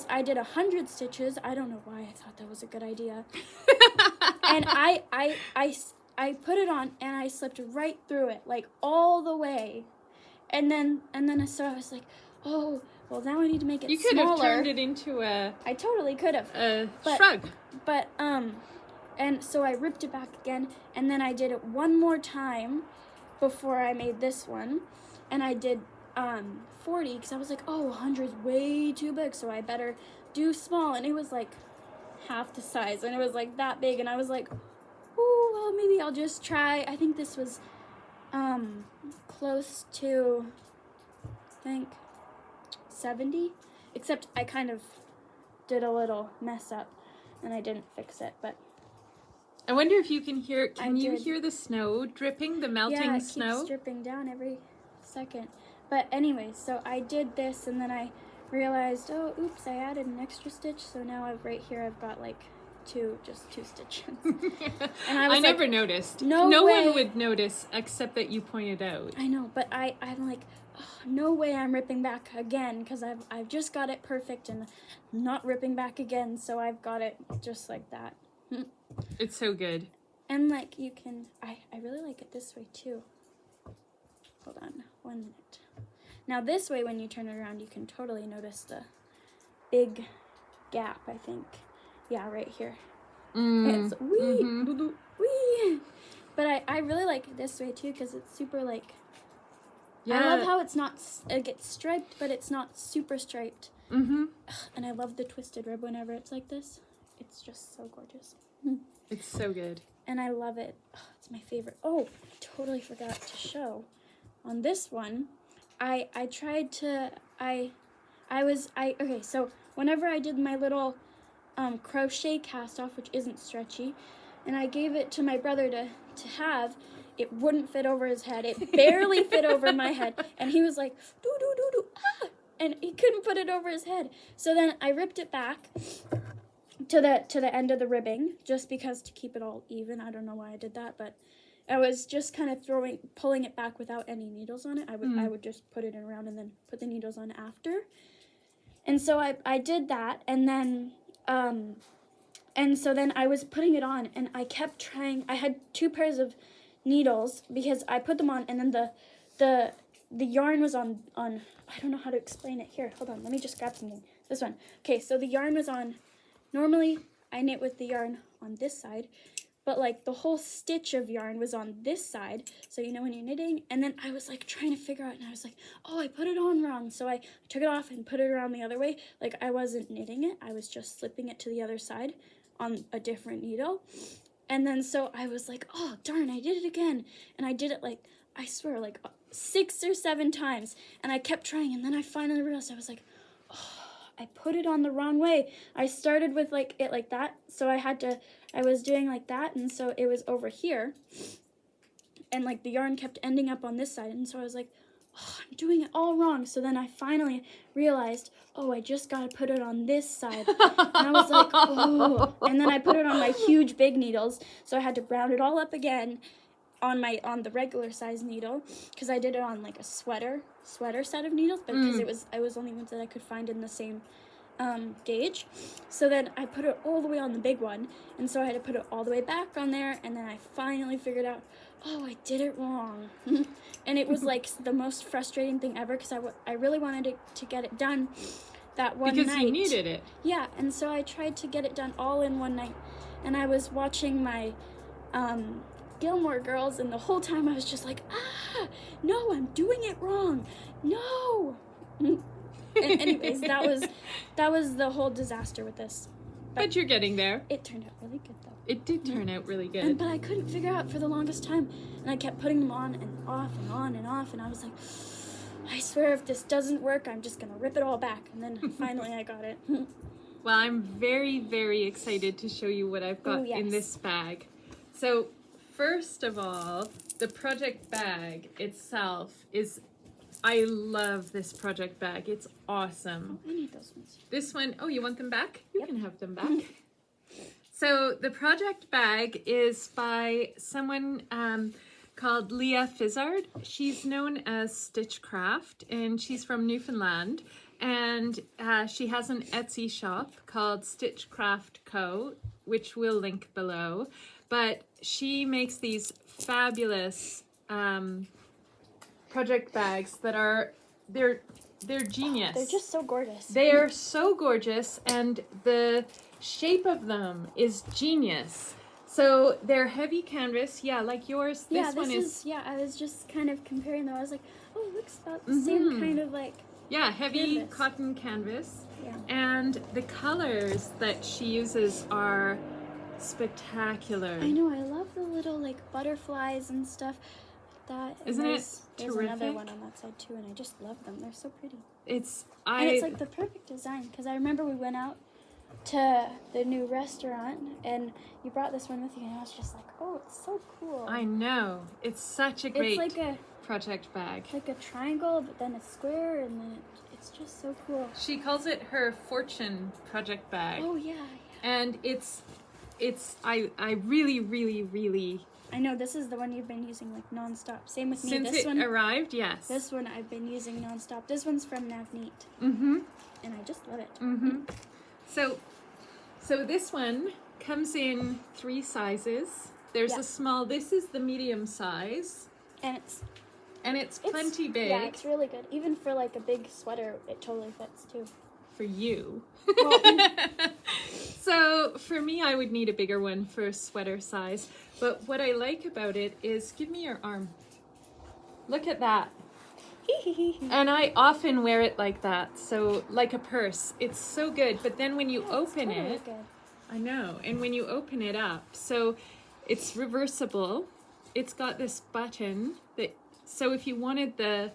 I did 100 stitches. I don't know why I thought that was a good idea. And I put it on, and I slipped right through it, like all the way. And then so I was like, oh, well, now I need to make it smaller. You could have turned it into I totally could have. Shrug. But, and so I ripped it back again, and then I did it one more time before I made this one. And I did 40, because I was like, oh, 100 is way too big, so I better do small. And it was like half the size, and it was like that big, and I was like, oh, well, maybe I'll just try. I think this was close to, I think, 70, except I kind of did a little mess up, and I didn't fix it, but I wonder if you can hear, you hear the snow dripping, the melting snow? Yeah, it keeps dripping down every second. But anyway, so I did this, and then I realized, oh, oops, I added an extra stitch, so now right here I've got like just two stitches. And I never noticed. No one would notice except that you pointed out. I know, but I'm like, oh, no way I'm ripping back again, because I've just got it perfect, and I'm not ripping back again, so I've got it just like that. It's so good. And like you can, I really like it this way too. Hold on, 1 minute. Now this way, when you turn it around, you can totally notice the big gap, I think. Yeah, right here. Mm. It's wee, wee. But I really like it this way too because it's super like. Yeah. I love how it's not. It gets striped, but it's not super striped. Mm-hmm. And I love the twisted rib whenever it's like this. It's just so gorgeous. It's so good. And I love it. Oh, it's my favorite. Oh, I totally forgot to show. On this one, I tried to. Okay. So whenever I did my little crochet cast off, which isn't stretchy, and I gave it to my brother to have, it wouldn't fit over his head. It barely fit over my head, and he was like, doo doo doo doo, ah, and he couldn't put it over his head. So then I ripped it back to the end of the ribbing, just because to keep it all even. I don't know why I did that, but I was just kind of pulling it back without any needles on it. I would just put it around and then put the needles on after. And so I did that, and then so then I was putting it on, and I kept trying. I had 2 pairs of needles because I put them on, and then the yarn was on. I don't know how to explain it. Here, hold on. Let me just grab something. This one. Okay, so the yarn was on. Normally, I knit with the yarn on this side, but like the whole stitch of yarn was on this side. So you know when you're knitting, and then I was like trying to figure out, and I was like, oh, I put it on wrong. So I took it off and put it around the other way. Like I wasn't knitting it. I was just slipping it to the other side on a different needle. And then so I was like, oh, darn, I did it again. And I did it like, I swear, like 6 or 7 times. And I kept trying, and then I finally realized, I was like, oh, I put it on the wrong way. I started with like it like that, so I was doing like that, and so it was over here, and like the yarn kept ending up on this side, and so I was like, oh, I'm doing it all wrong. So then I finally realized, oh, I just gotta put it on this side. And I was like, oh, and then I put it on my huge big needles, so I had to round it all up again on the regular size needle, because I did it on like a sweater set of needles, but because it was only ones that I could find in the same gauge. So then I put it all the way on the big one, and so I had to put it all the way back on there, and then I finally figured out, oh, I did it wrong. And it was like the most frustrating thing ever, because I really wanted to get it done that one night. Because you needed it. Yeah, and so I tried to get it done all in one night, and I was watching my Gilmore Girls, and the whole time I was just like, no, I'm doing it wrong, no. And anyways, that was the whole disaster with this. But you're getting there. It turned out really good though. It did turn out really good. But I couldn't figure out for the longest time, and I kept putting them on and off and on and off, and I was like, I swear if this doesn't work, I'm just gonna rip it all back. And then finally I got it. Well, I'm very, very excited to show you what I've got in this bag. So first of all, the project bag itself is, I love this project bag. It's awesome. Oh, I need those ones. This one, oh, you want them back? You can have them back. So the project bag is by someone called Leah Fizzard. She's known as Stitch Craeft, and she's from Newfoundland. And she has an Etsy shop called Stitch Craeft Co, which we'll link below. But she makes these fabulous project bags that are, they're genius. They're just so gorgeous. They are so gorgeous, and the shape of them is genius. So they're heavy canvas, like yours. This one is. I was just kind of comparing them. I was like, oh, it looks about the same kind of like. Yeah, heavy canvas. Cotton canvas. Yeah. And the colors that she uses are spectacular. I know, I love the little like butterflies and stuff like that. Isn't it There's terrific? another one on that side too, and I just love them. They're so pretty. And it's like the perfect design, because I remember we went out to the new restaurant and you brought this one with you, and I was just like, oh, it's so cool. I know. It's such a great it's like project bag. Like a triangle, but then a square, and then it's just so cool. She calls it her fortune project bag. Oh yeah. And I really, really, really. I know, this is the one you've been using like nonstop. Same with me. Since this it one arrived, yes. This one I've been using nonstop. This one's from Navneet. Mm-hmm. And I just love it. Mm-hmm. So this one comes in 3 sizes. There's a small. This is the medium size. And it's plenty big. Yeah, it's really good. Even for like a big sweater, it totally fits too. For you. Well, So for me, I would need a bigger one for sweater size. But what I like about it is, give me your arm. Look at that. And I often wear it like that, so like a purse. It's so good. But then when you open it, good. I know. And when you open it up, so it's reversible. It's got this button that, so if you wanted the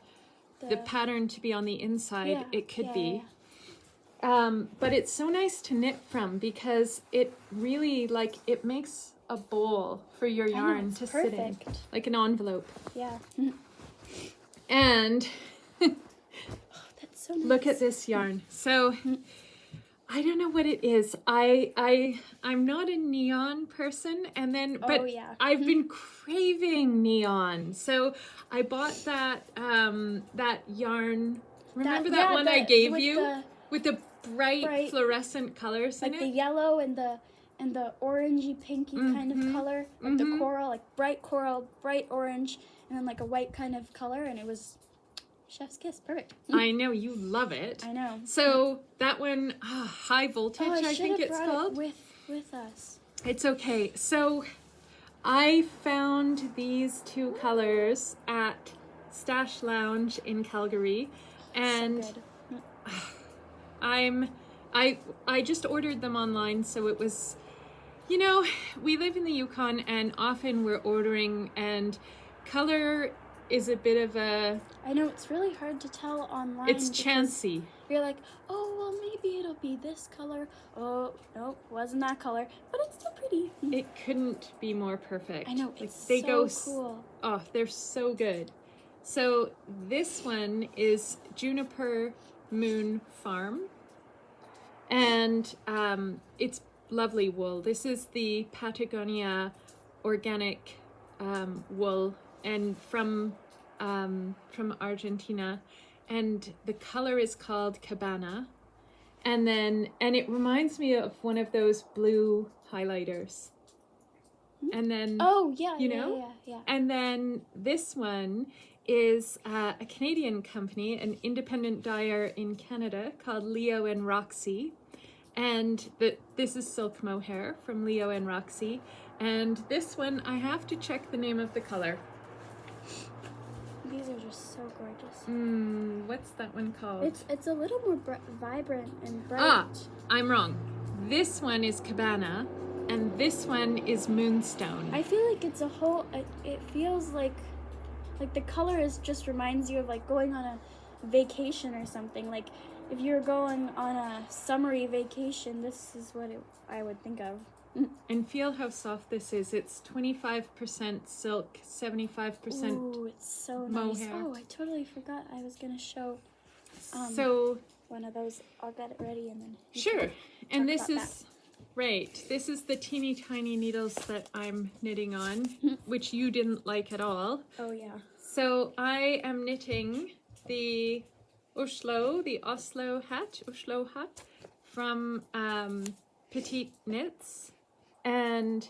pattern to be on the inside, it could be. But it's so nice to knit from because it really, like, it makes a bowl for your yarn to sit in, like an envelope. Yeah. And that's so nice. Look at this yarn. So I don't know what it is. I'm not a neon person, and then but I've been craving neon. So I bought that that yarn. Remember that one I gave you with the bright fluorescent colors in it? Like the yellow and the orangey pinky kind of color, like the coral, like bright coral, bright orange, and then like a white kind of color, and it was chef's kiss, perfect. I know, you love it. I know. So that one, high voltage, I think it's called. With us. It's okay. So I found these two colors at Stash Lounge in Calgary, and so good. I just ordered them online, so it was, you know, we live in the Yukon and often we're ordering, and color is a bit of a... I know, it's really hard to tell online. It's chancy. You're like, oh, well, maybe it'll be this color. Oh, nope, wasn't that color. But it's still pretty. It couldn't be more perfect. I know, like, it's they so go cool. Oh, they're so good. So this one is Juniper Moon Farm. And it's lovely wool. This is the Patagonia organic wool, and from Argentina, and the color is called Cabana, and it reminds me of one of those blue highlighters. And then yeah. And then this one is a Canadian company, an independent dyer in Canada called Leo and Roxy. And this is silk mohair from Leo and Roxy. And this one, I have to check the name of the color. These are just so gorgeous. What's that one called? It's a little more vibrant and bright. Ah, I'm wrong. This one is Cabana, and this one is Moonstone. I feel like it's a whole... It feels like the color just reminds you of like going on a vacation or something. Like if you're going on a summery vacation, this is what I would think of. And feel how soft this is. It's 25% silk, 75% Ooh, it's so nice. mohair. Oh, I totally forgot I was going to show one of those. I'll get it ready and then... Sure. And this is... Right. This is the teeny tiny needles that I'm knitting on, which you didn't like at all. Oh, yeah. So I am knitting the Oslo hat from Petite Knits, and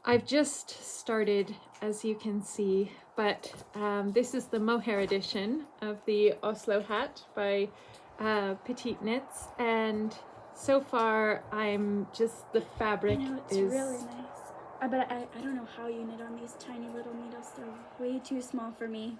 I've just started, as you can see, but this is the mohair edition of the Oslo hat by Petite Knits, and so far I'm just, the fabric it's really nice. But I don't know how you knit on these tiny little needles. They're way too small for me.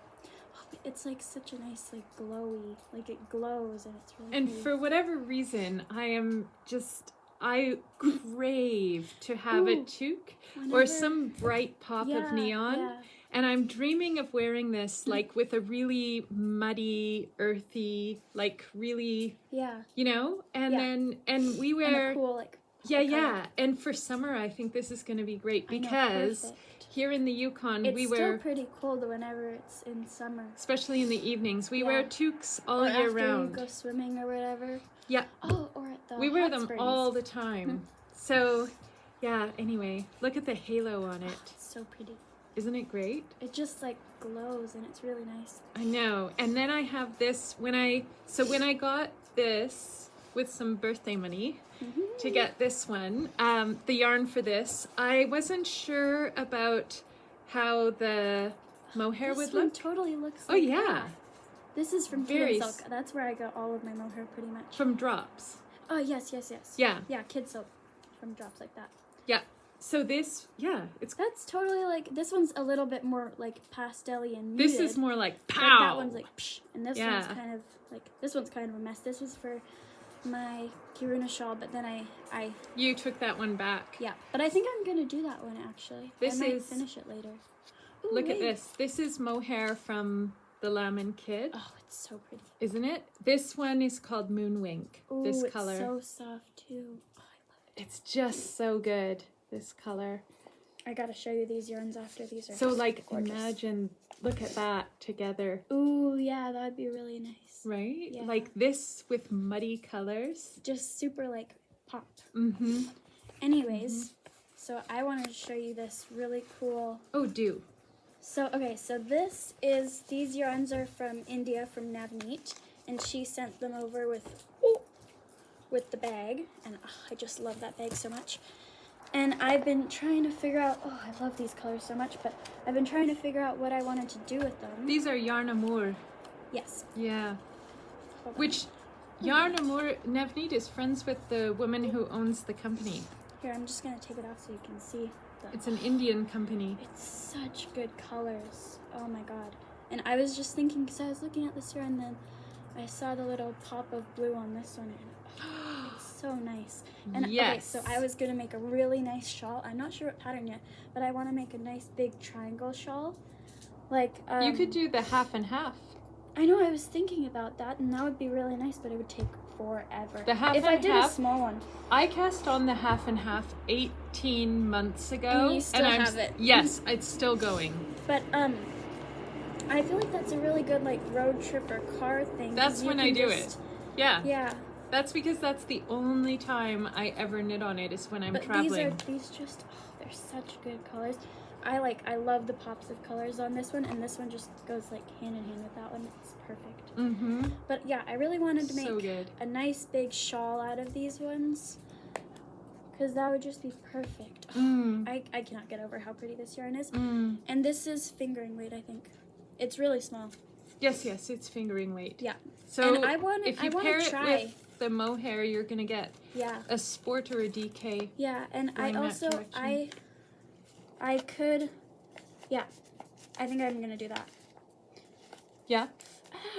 But it's like such a nice, like glowy, like it glows and it's really pretty. For whatever reason, I crave to have a toque or some bright pop of neon. Yeah. And I'm dreaming of wearing this like with a really muddy, earthy, like really, you know, and we wear... And a cool, like... Yeah. And for summer, I think this is going to be great because here in the Yukon, we wear... It's still pretty cold whenever it's in summer. Especially in the evenings. We wear toques all year round. After you go swimming or whatever. Yeah. Oh, or at the We wear them springs. all the time. So, yeah, anyway, look at the halo on it. It's so pretty. Isn't it great? It just like glows and it's really nice. I know. And then I have this, when I got this with some birthday money to get this one, the yarn for this, I wasn't sure about how the mohair would look. This one totally looks like that. This is from Very silk. That's where I got all of my mohair pretty much. From Drops. Oh, yes. Yeah. Yeah, kid soap from drops like that. Yeah. So this, That's totally like, this one's a little bit more like pastel-y and muted. This is more like pow. Like that one's like psh, and this one's kind of like, this one's kind of a mess. This was for my Kiruna shawl, but then I You took that one back. Yeah, but I think I'm gonna do that one actually. I might finish it later. Ooh, look at this. This is mohair from the Lemon Kid. Oh, it's so pretty. Isn't it? This one is called Moonwink. Ooh, this it's color. so soft too. Oh, I love it. It's just so good. This color. I gotta show you these yarns after. These are so just like gorgeous. Imagine, look at that together. Ooh, yeah, that'd be really nice. Right? Yeah. Like this with muddy colors. Just super like pop. Mm-hmm. Anyways, so I wanted to show you this really cool. Oh, do. So okay, so these yarns are from India, from Navneet, and she sent them over with the bag, and I just love that bag so much. And I've been trying to figure out, I love these colors so much, but I've been trying to figure out what I wanted to do with them. These are Yarnamour. Yes. Yeah. Which Yarnamour, Navneet is friends with the woman who owns the company. Here, I'm just going to take it off so you can see. It's an Indian company. It's such good colors. Oh my god. And I was just thinking, because I was looking at this here, and then I saw the little pop of blue on this one, and it's so nice. And okay, so I was going to make a really nice shawl. I'm not sure what pattern yet, but I want to make a nice big triangle shawl. Like, you could do the half and half. I know, I was thinking about that, and that would be really nice, but it would take forever. The half if and I did half, a small one. I cast on the half and half 18 months ago. And you still have it. Yes, it's still going. But, I feel like that's a really good, like, road trip or car thing. That's when I do it. Yeah. Yeah. That's because that's the only time I ever knit on it is when I'm traveling. These just, they're such good colors. I love the pops of colors on this one, and this one just goes like hand in hand with that one. It's perfect. Mm-hmm. But yeah, I really wanted to make good. a nice big shawl out of these ones, because that would just be perfect. I cannot get over how pretty this yarn is. And this is fingering weight, I think. It's really small. Yes, it's fingering weight. Yeah. So and I want to try. It with the mohair, you're gonna get a sport or a DK. Yeah, and I also I could, I think I'm gonna do that. Yeah.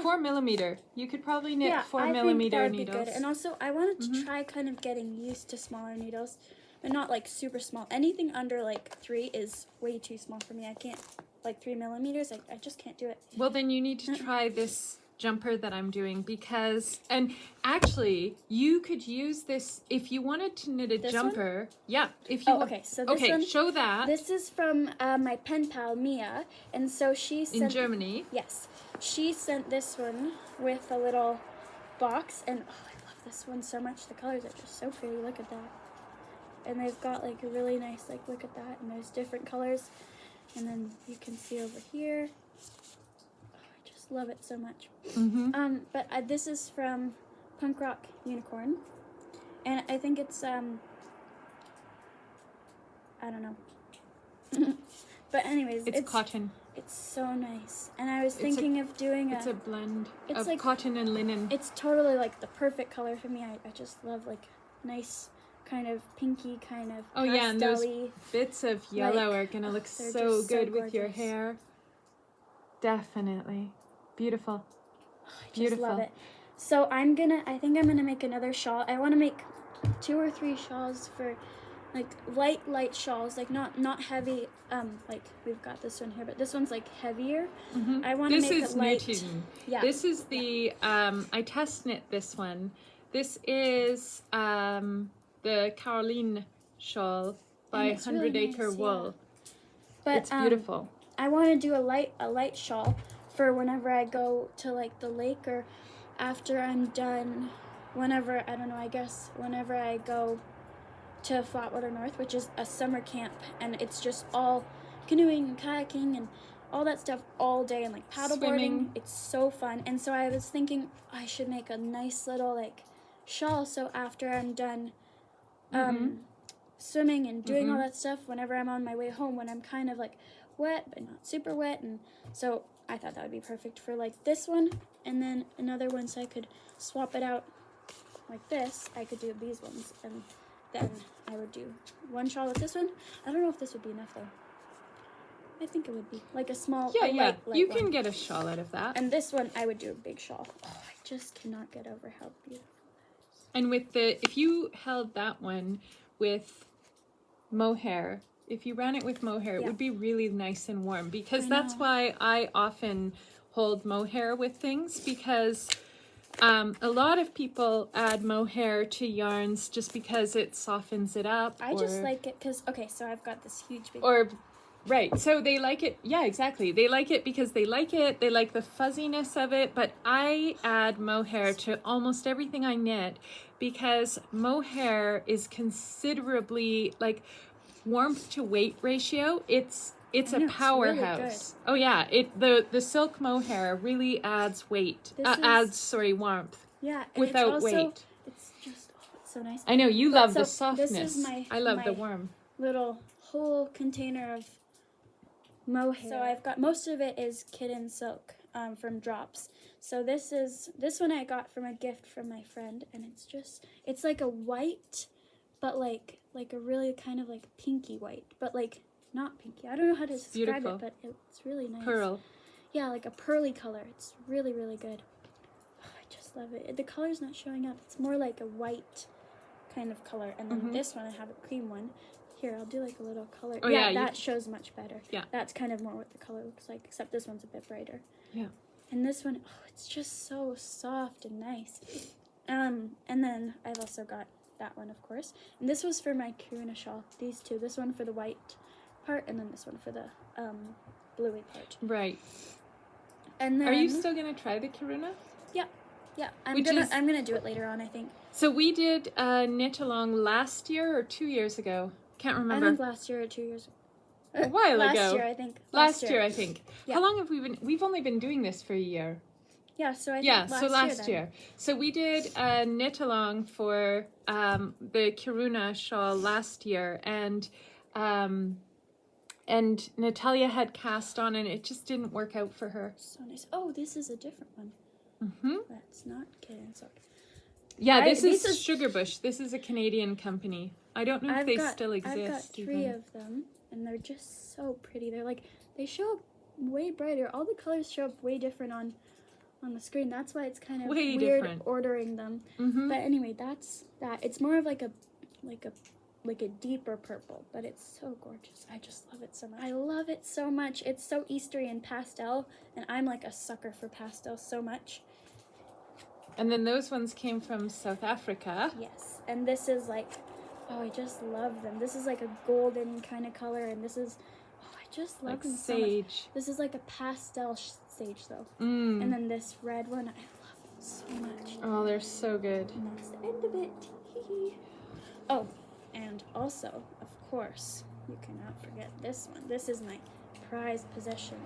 4mm. You could probably knit 4mm think that would needles. Be good. And also, I wanted to try kind of getting used to smaller needles, but not like super small. Anything under like 3 is way too small for me. I can't, like 3mm. I just can't do it. Well, then you need to try this jumper that I'm doing because, and actually, you could use this if you wanted to knit a jumper. One? Yeah. If you okay. So this one, show that. This is from my pen pal Mia, and so she sent. In Germany. Yes. She sent this one with a little box, and I love this one so much. The colors are just so pretty. Look at that. And they've got like a really nice, like, look at that. And there's different colors. And then you can see over here. I just love it so much. But this is from Punk Rock Unicorn. And I think it's, I don't know. But anyways, it's cotton. It's so nice. And I was thinking of doing It's a blend of like, cotton and linen. It's totally like the perfect color for me. I just love like nice kind of pinky kind of pastel-y. Yeah, and those bits of yellow are going to look so good with your hair. Definitely. Beautiful. I just love it. So I think I'm gonna make another shawl. I want to make 2 or 3 shawls for like light shawls, like not heavy. Like we've got this one here, but this one's like heavier. I want to make it light. This is Nutiden. Yeah. This is the I test knit this one. This is the Caroline shawl by 100 Acre Wool. But it's beautiful. I want to do a light shawl for whenever I go to like the lake, or after I'm done, whenever, I don't know, I guess whenever I go to Flatwater North, which is a summer camp, and it's just all canoeing and kayaking and all that stuff all day, and like paddleboarding. It's so fun. And so I was thinking I should make a nice little like shawl, so after I'm done swimming and doing all that stuff, whenever I'm on my way home, when I'm kind of like wet but not super wet, and so I thought that would be perfect for like this one, and then another one so I could swap it out like this, I could do these ones, and then I would do one shawl with this one. I don't know if this would be enough though. I think it would be like a small, light you one. can get a shawl out of that. And this one, I would do a big shawl. Oh, I just cannot get over how beautiful that is. And with if you held that one with mohair, if you ran it with mohair, it would be really nice and warm, because that's why I often hold mohair with things, because a lot of people add mohair to yarns just because it softens it up. I just like it because, okay, so I've got this huge big... Right, so they like it, yeah, exactly. They like it because they like the fuzziness of it, but I add mohair to almost everything I knit, because mohair is considerably, like, warmth to weight ratio, it's a powerhouse. Really, oh yeah, the silk mohair really adds weight, warmth. Yeah, without weight. It's just, it's so nice. I know, you love the softness. This is I love the warm. Little whole container of mohair. So I've got, most of it is kitten silk from Drops. So this one I got from a gift from my friend, and it's like a white, but like a really kind of like pinky white, but like not pinky. I don't know how to describe it, but it's really nice. Pearl. Yeah, like a pearly color. It's really, really good. Oh, I just love it. The color's not showing up. It's more like a white kind of color. And then this one, I have a cream one. Here, I'll do like a little color. Oh, yeah, that shows much better. Yeah. That's kind of more what the color looks like, except this one's a bit brighter. Yeah. And this one, oh, it's just so soft and nice. And then I've also got that one, of course. And this was for my Karuna shawl. These two. This one for the white part, and then this one for the bluey part. Right. And then, are you still gonna try the Karuna? Yeah. Yeah. I'm gonna do it later on, I think. So we did a knit along last year or 2 years ago. Can't remember. I think last year or 2 years ago. A while ago. Last year, I think. Last year, I think. Yeah. How long have we been? We've only been doing this for a year. Yeah, so I think last year. So we did a knit along for the Karuna shawl last year, and Natalja had cast on, and it just didn't work out for her. So nice. Oh, this is a different one. Mm-hmm. That's not kitten silk. Yeah, this is Sugarbush. This is a Canadian company. I don't know if they still exist. I've got three of them, and they're just so pretty. They're like, they show up way brighter. All the colors show up way different on the screen. That's why it's kind of weird ordering them. Mm-hmm. But anyway, that's that. It's more of like a deeper purple, but it's so gorgeous. I just love it so much. I love it so much. It's so Eastery and pastel, and I'm like a sucker for pastel so much. And then those ones came from South Africa. Yes, and this is like, oh, I just love them. This is like a golden kind of color, and this is, oh, I just love them so much. This is like a pastel sage though. Mm. And then this red one, I love them so much. Oh, they're so good. And that's the end of it. Oh, and also, of course, you cannot forget this one. This is my prized possession.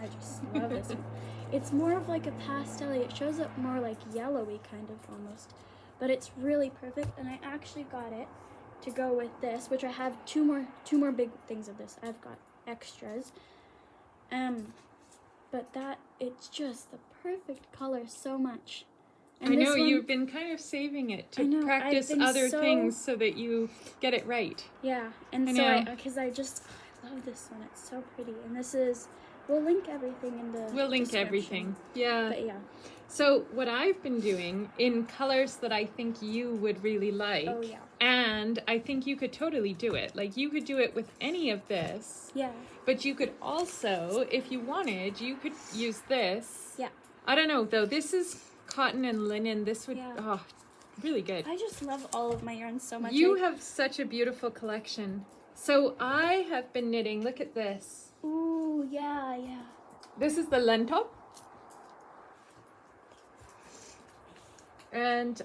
I just love this one. It's more of like a pastel. It shows up more like yellowy kind of almost, but it's really perfect. And I actually got it to go with this, which I have two more big things of this. I've got extras, but it's just the perfect color so much. And I know you've been kind of saving it to practice other things so that you get it right. Yeah, and because I love this one. It's so pretty. And this is, we'll link everything in the We'll link everything. Yeah. But yeah. So what I've been doing in colors that I think you would really like. Oh yeah. And I think you could totally do it. Like you could do it with any of this. Yeah. But you could also, if you wanted, you could use this. Yeah. I don't know though. This is cotton and linen. This would really good. I just love all of my yarns so much. You have such a beautiful collection. So I have been knitting, look at this. Ooh, yeah. This is the Lento. And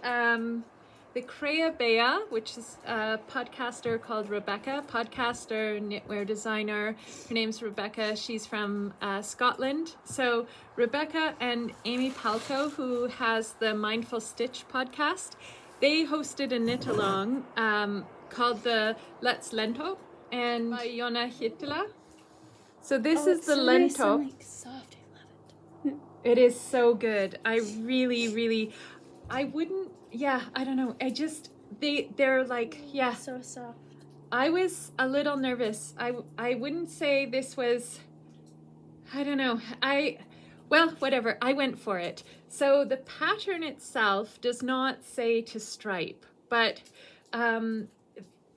the Crea Bea, which is a podcaster called Rebecca, podcaster, knitwear designer. Her name's Rebecca. She's from Scotland. So Rebecca and Amy Palco, who has the Mindful Stitch podcast, they hosted a knit along called the Let's Lento, and by Jonna Hittala. So this is the Lento. Nice and, like, soft. I love it. It is so good. I really, really, I wouldn't, yeah, I don't know. They're like, yeah. So soft. I was a little nervous. I wouldn't say this was, I don't know. Well, whatever. I went for it. So the pattern itself does not say to stripe, but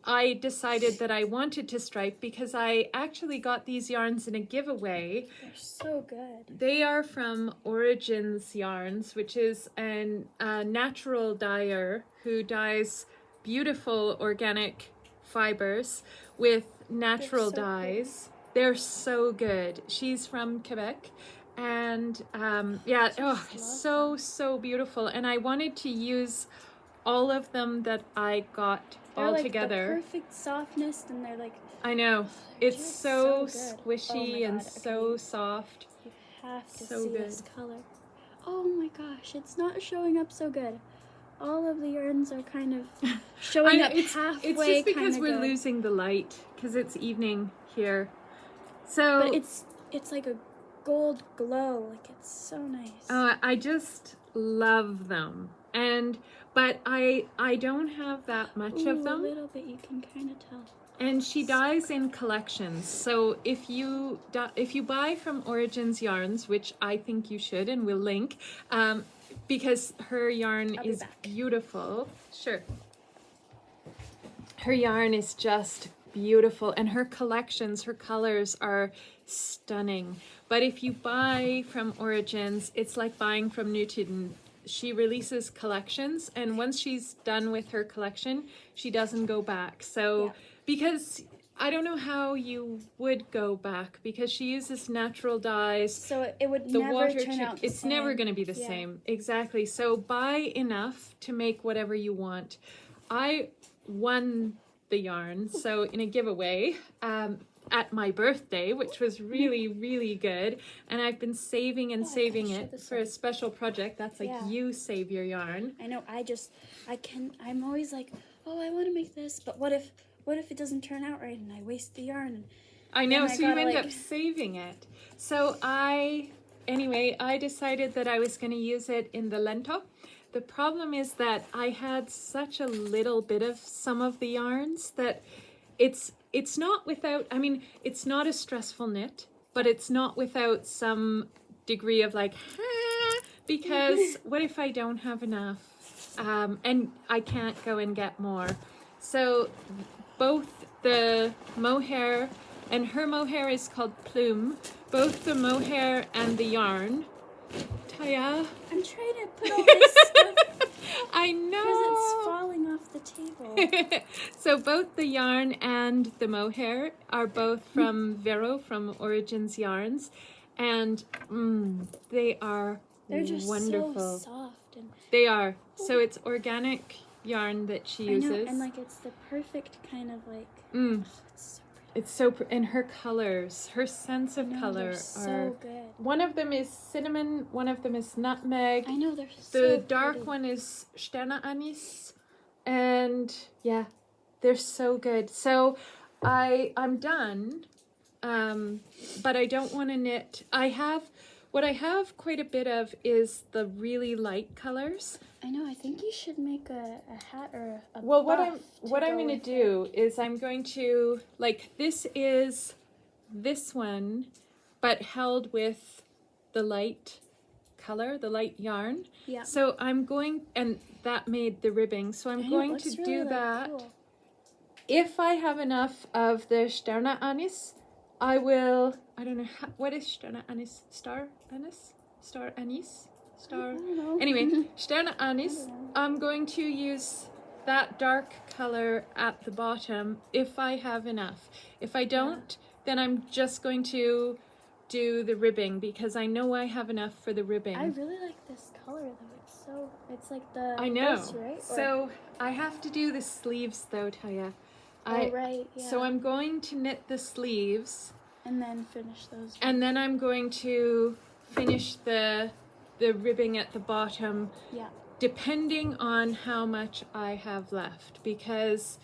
I decided that I wanted to stripe because I actually got these yarns in a giveaway. They're so good. They are from Origins Yarns, which is a natural dyer who dyes beautiful organic fibers with natural dyes. They're so good. She's from Quebec. And yeah, so beautiful. And I wanted to use all of them that I got all together. They're like the perfect softness, and they're like, I know. It's so good. squishy and so soft. You have to so see good. this color. Oh my gosh, it's not showing up so good. All of the yarns are kind of showing up halfway. It's just because we're losing the light because it's evening here. So but it's like a gold glow. Like, it's so nice. I just love them. But I don't have that much of them. A little bit, you can kind of tell. And she dyes in collections. So if you buy from Origins Yarns, which I think you should, and we'll link, because her yarn is beautiful. Sure. Her yarn is just beautiful, and her collections, her colors are stunning. But if you buy from Origins, it's like buying from Nutiden. She releases collections, and once she's done with her collection, she doesn't go back. So because I don't know how you would go back, because she uses natural dyes. So it would never turn out the It's same. never going to be the same. Exactly. So buy enough to make whatever you want. I won the yarn, so in a giveaway, at my birthday, which was really, really good. And I've been saving it for a special project. That's like you save your yarn. I know. I'm always like, oh, I want to make this, but what if it doesn't turn out right and I waste the yarn? I know, so you end up saving it. So I decided that I was going to use it in the lento. The problem is that I had such a little bit of some of the yarns that it's not without, I mean, it's not a stressful knit, but it's not without some degree of like, because what if I don't have enough and I can't go and get more? So both the mohair, and her mohair is called Plume, both the mohair and the yarn. Taya. I'm trying to put all this stuff. I know. Because it's falling off the table. So both the yarn and the mohair are both from Vero, from Origins Yarns. And they're just wonderful. So soft. And they are. So it's organic yarn that she uses. I know, and like it's the perfect kind of like... It's so and her colors, her sense of color are so good. One of them is cinnamon, one of them is nutmeg. I know, they're The dark one is Sterne Anis, and yeah, they're so good. So I'm done, but I don't want to knit. What I have quite a bit of is the really light colors. I know. I think you should make a hat or a Well, what I'm going to with do is I'm going to, like, this is this one, but held with the light color, the light yarn. Yeah. So I'm going, and that made the ribbing. So I'm going to do really, that. cool. If I have enough of the Sterne Anis, I will, I don't know, what is Sterne Anis? Star Anis? Star Anis? Star. Anyway, Sterne Anis. I'm going to use that dark color at the bottom if I have enough. If I don't, then I'm just going to do the ribbing because I know I have enough for the ribbing. I really like this color though. It's like the I know. Horse, right? So I have to do the sleeves though, Taya. Right. Yeah. So I'm going to knit the sleeves. And then finish those. And then I'm going to finish the ribbing at the bottom. Yeah. Depending on how much I have left, because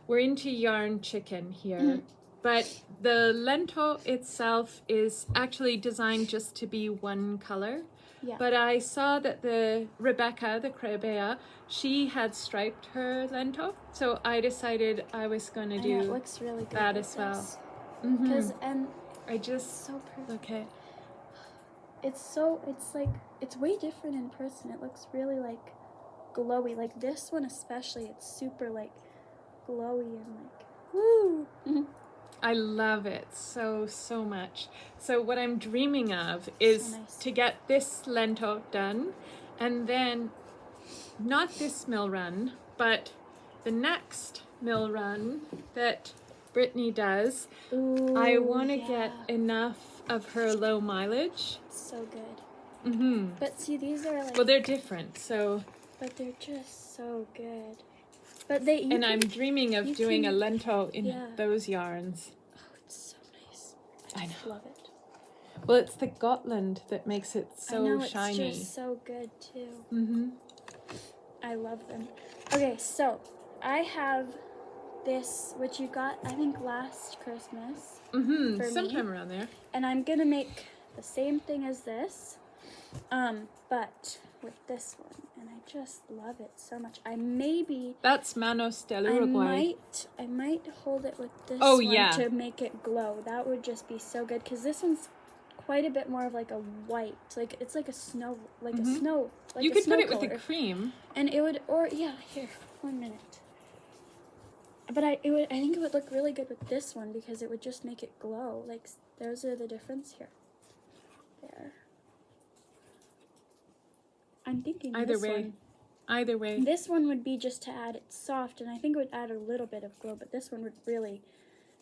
we're into yarn chicken here. But the lento itself is actually designed just to be one color. Yeah. But I saw that the Rebecca, the Crebea, she had striped her lento. So I decided I was going to I do know, it looks really good that with as well. this. Mm-hmm. Because, and I just, so pretty. okay. It's like, it's way different in person. It looks really like glowy. Like this one especially, it's super like glowy and like, woo! I love it so much. So what I'm dreaming of is So nice. to get this lento done, and then not this mill run, but the next mill run that Brittany does. Ooh, I want to yeah. get enough of her low mileage. So good. Mm-hmm. But see, these are like... Well, they're different, so... But they're just so good. I'm dreaming of doing a lento in those yarns. Oh, it's so nice. I just know. love it. Well, it's the Gotland that makes it so I know, shiny. It's just so good too. Mm-hmm. I love them. Okay, so I have this, which you got, I think, last Christmas. Mm-hmm. For Sometime me. around there. And I'm gonna make the same thing as this, but with this one. And I just love it so much. That's Manos del Uruguay. I might hold it with this one to make it glow. That would just be so good, because this one's quite a bit more of like a white, like it's like a snow, like a snow. Like You a could snow put it color. with a cream. And it would, or yeah, here, 1 minute. But I think it would look really good with this one, because it would just make it glow. Like those are the difference here. There. I'm thinking Either this way. one. Either way. This one would be just to add it soft, and I think it would add a little bit of glow, but this one would really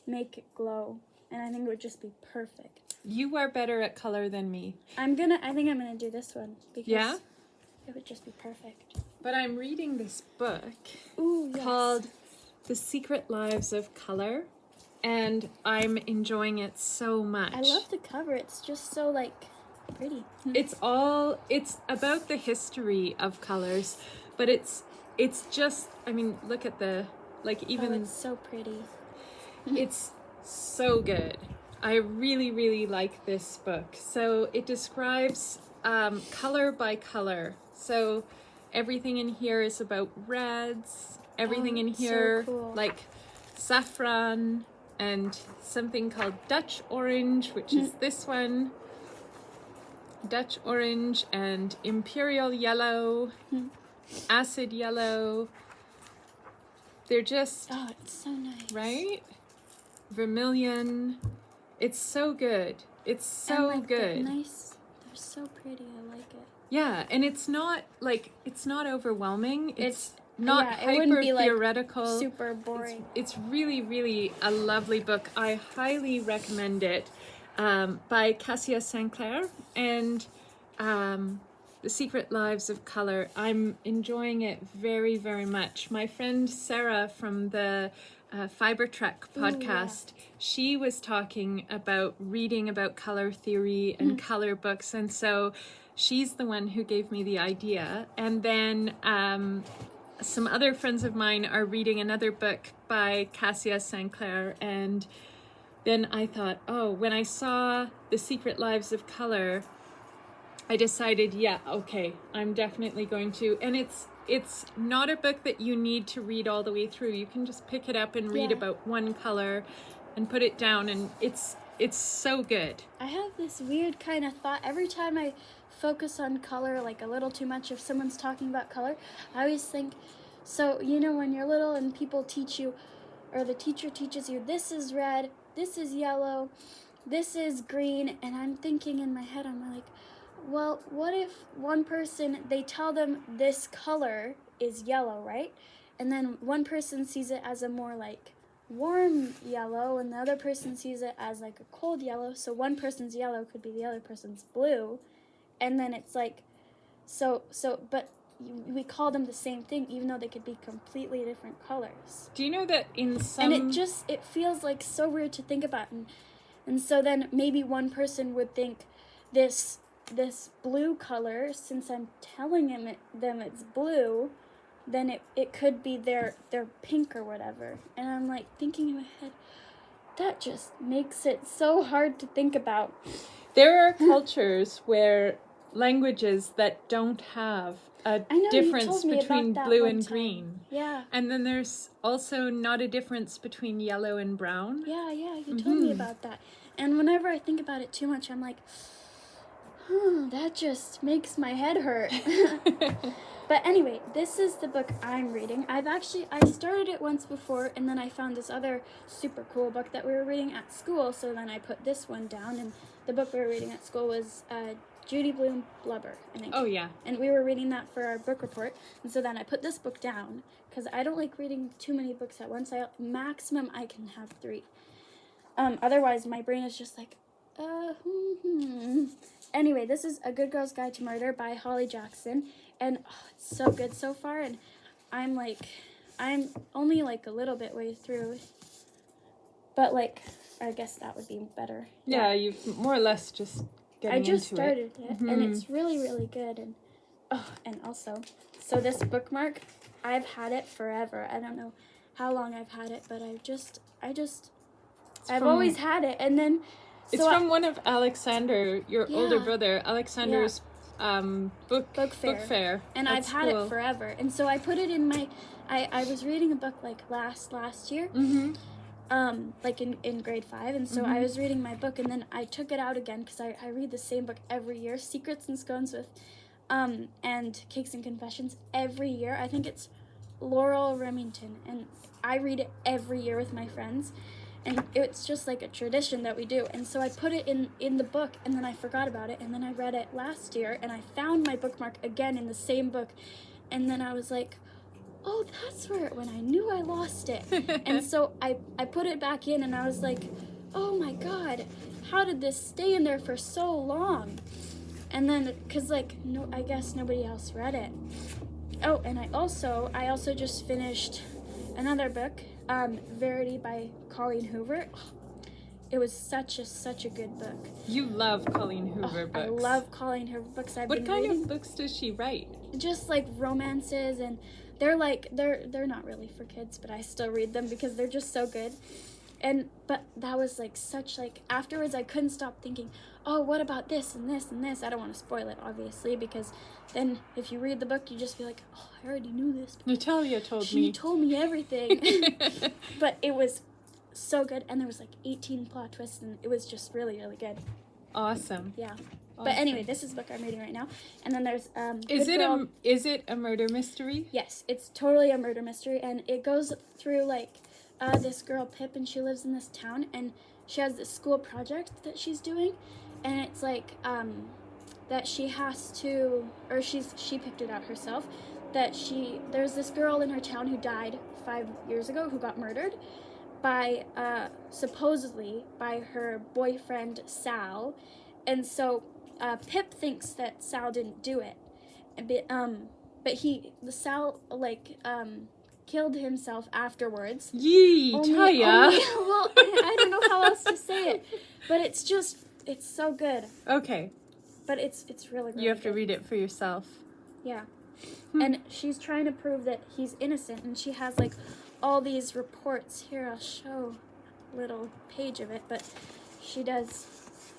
make it glow, and I think it would just be perfect. You are better at color than me. I think I'm gonna do this one, because it would just be perfect. But I'm reading this book Yes. called The Secret Lives of Color, and I'm enjoying it so much. I love the cover. It's just so like pretty. It's about the history of colors, but it's just, I mean, look at the, like, even it's so pretty. it's so good. I really like this book. So it describes color by color. So everything in here is about reds. Everything in here, so cool. like saffron and something called Dutch orange, which is this one. Dutch orange and imperial yellow, acid yellow. They're just... Oh, it's so nice. Right? Vermilion. It's so good. It's so and, like, good. They're so pretty. I like it. Yeah, and it's not overwhelming. It's not it wouldn't be, hyper-theoretical. Like, super boring. It's really a lovely book. I highly recommend it. By Cassia Sinclair, and The Secret Lives of Color. I'm enjoying it very much. My friend Sarah from the Fiber Trek podcast, she was talking about reading about color theory and color books, and so she's the one who gave me the idea. And then some other friends of mine are reading another book by Cassia Sinclair, and then I thought, when I saw The Secret Lives of Color, I decided, okay, I'm definitely going to. And it's not a book that you need to read all the way through. You can just pick it up and read about one color and put it down, and it's so good. I have this weird kind of thought every time I focus on color, like a little too much. If someone's talking about color, I always think, so, you know, when you're little and people teach you, or the teacher teaches you, this is red, this is yellow, this is green, and I'm thinking in my head, I'm like, well, what if one person, they tell them this color is yellow, right? And then one person sees it as a more like warm yellow, and the other person sees it as like a cold yellow, so one person's yellow could be the other person's blue, and then it's like, but we call them the same thing, even though they could be completely different colors. Do you know that in some... And it feels like so weird to think about. And so then maybe one person would think this blue color, since I'm telling them it's blue, then it could be their pink or whatever. And I'm like thinking in my head, that just makes it so hard to think about. There are cultures where languages that don't have a I know, you difference told me between about that blue one and time. green. Yeah. And then there's also not a difference between yellow and brown. Yeah, you told me about that. And whenever I think about it too much, I'm like, that just makes my head hurt. But anyway, this is the book I'm reading. I started it once before, and then I found this other super cool book that we were reading at school, so then I put this one down, and the book we were reading at school was Judy Blume Blubber, I think. Oh, yeah. And we were reading that for our book report, and so then I put this book down, because I don't like reading too many books at once. Maximum I can have 3. Otherwise, my brain is just like, Anyway, this is A Good Girl's Guide to Murder by Holly Jackson, and it's so good so far, and I'm only like a little bit way through, but like, I guess that would be better. Yeah, you've more or less just getting into it. I just started it, and it's really, really good, and also, so this bookmark, I've had it forever. I don't know how long I've had it, but I've always had it, and then... It's from one of Alexander, your older brother, Alexander's book fair. And I've had it forever. And so I put it in my... I was reading a book like last year, like in grade 5. And so I was reading my book, and then I took it out again because I read the same book every year, Secrets and Scones with and Cakes and Confessions every year. I think it's Laurel Remington. And I read it every year with my friends. And it's just like a tradition that we do. And so I put it in the book, and then I forgot about it. And then I read it last year, and I found my bookmark again in the same book. And then I was like, oh, that's where it went. I knew I lost it. And so I put it back in, and I was like, oh my God, how did this stay in there for so long? And then, because like, no, I guess nobody else read it. Oh, and I also just finished another book, Verity by Colleen Hoover. It was such a good book. You love Colleen Hoover books. I love Colleen Hoover books. What kind of books does she write? Just like romances, and they're not really for kids, but I still read them because they're just so good. But that was like afterwards I couldn't stop thinking, oh, what about this and this and this? I don't want to spoil it, obviously, because then if you read the book, you just feel like, oh, I already knew this. Natalja told me. She told me everything. But it was so good, and there was like 18 plot twists, and it was just really, really good. Awesome. Yeah. Awesome. But anyway, this is the book I'm reading right now. And then there's Is it a murder mystery? Yes, it's totally a murder mystery, and it goes through like this girl Pip, and she lives in this town, and she has this school project that she's doing, and it's like that she has to, or she picked it out herself, that there's this girl in her town who died 5 years ago, who got murdered by supposedly by her boyfriend Sal, and so Pip thinks that Sal didn't do it, but Sal killed himself afterwards. Yee, Taya. Well, I don't know how else to say it, but it's so good. Okay. But it's really, really You have to good. read it for yourself. Yeah. And she's trying to prove that he's innocent, and she has like all these reports. Here, I'll show a little page of it, but she does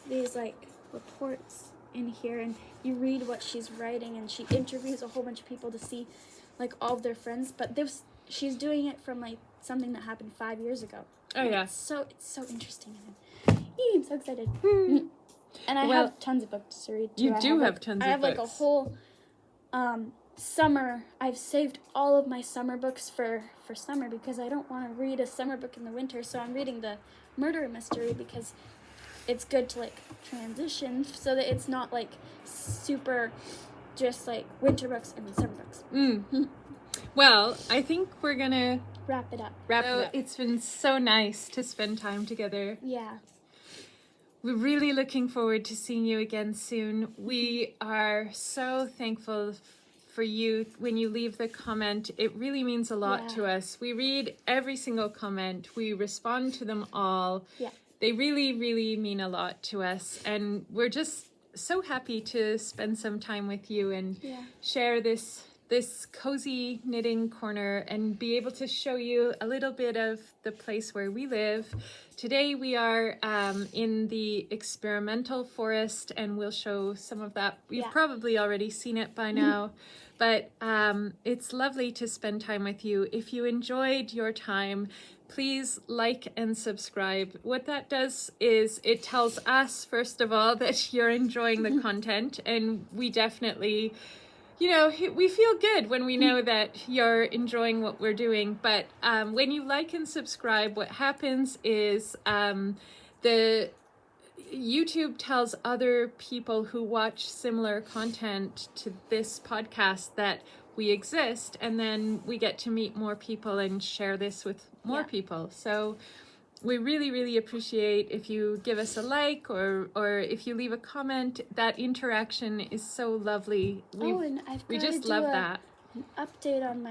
these like reports in here, and you read what she's writing, and she interviews a whole bunch of people to see like all of their friends, but she's doing it from like something that happened 5 years ago. Oh, yeah. It's so interesting. I'm so excited. And I have tons of books to read too. You do have tons of books. I have like a whole summer. I've saved all of my summer books for summer because I don't want to read a summer book in the winter, so I'm reading the murder mystery because it's good to like transition so that it's not like super just like winter books and summer books. Well, I think we're gonna wrap it up. It's been so nice to spend time together. Yeah. We're really looking forward to seeing you again soon. We are so thankful for you when you leave the comment. It really means a lot to us. We read every single comment. We respond to them all. Yeah. They really, really mean a lot to us. And we're just so happy to spend some time with you and share this this cozy knitting corner and be able to show you a little bit of the place where we live. Today we are in the experimental forest, and we'll show some of that. You've probably already seen it by now, but it's lovely to spend time with you. If you enjoyed your time, please like and subscribe. What that does is it tells us, first of all, that you're enjoying the content, and we definitely, you know, we feel good when we know that you're enjoying what we're doing. But when you like and subscribe, what happens is the YouTube tells other people who watch similar content to this podcast that we exist, and then we get to meet more people and share this with more people. So we really, really appreciate if you give us a like or if you leave a comment. That interaction is so lovely. We just love that. An update on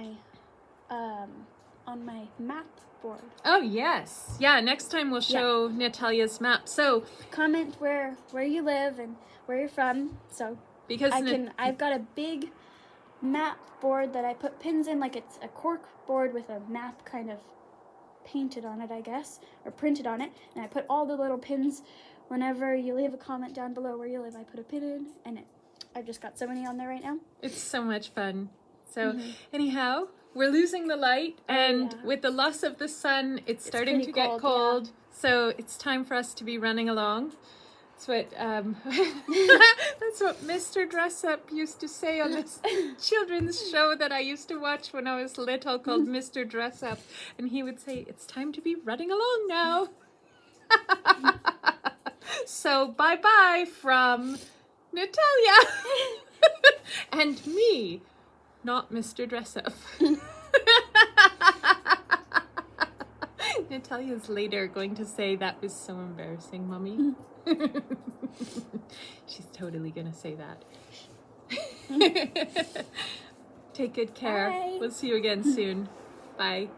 my map board. Oh yes, yeah. Next time we'll show Natalja's map. So comment where you live and where you're from. So because I've got a big map board that I put pins in, like it's a cork board with a map kind of painted on it, I guess, or printed on it, and I put all the little pins. Whenever you leave a comment down below where you live, I put a pin in, and I've just got so many on there right now. It's so much fun. So anyhow, we're losing the light, and with the loss of the sun, it's starting to get cold. So it's time for us to be running along. That's what that's what Mr. Dress Up used to say on this children's show that I used to watch when I was little, called Mr. Dress Up, and he would say, "It's time to be running along now." So bye-bye from Natalja and me, not Mr. Dress Up. Natalja's later going to say, "That was so embarrassing, Mommy." She's totally gonna say that. Take good care. Bye. We'll see you again soon. Bye.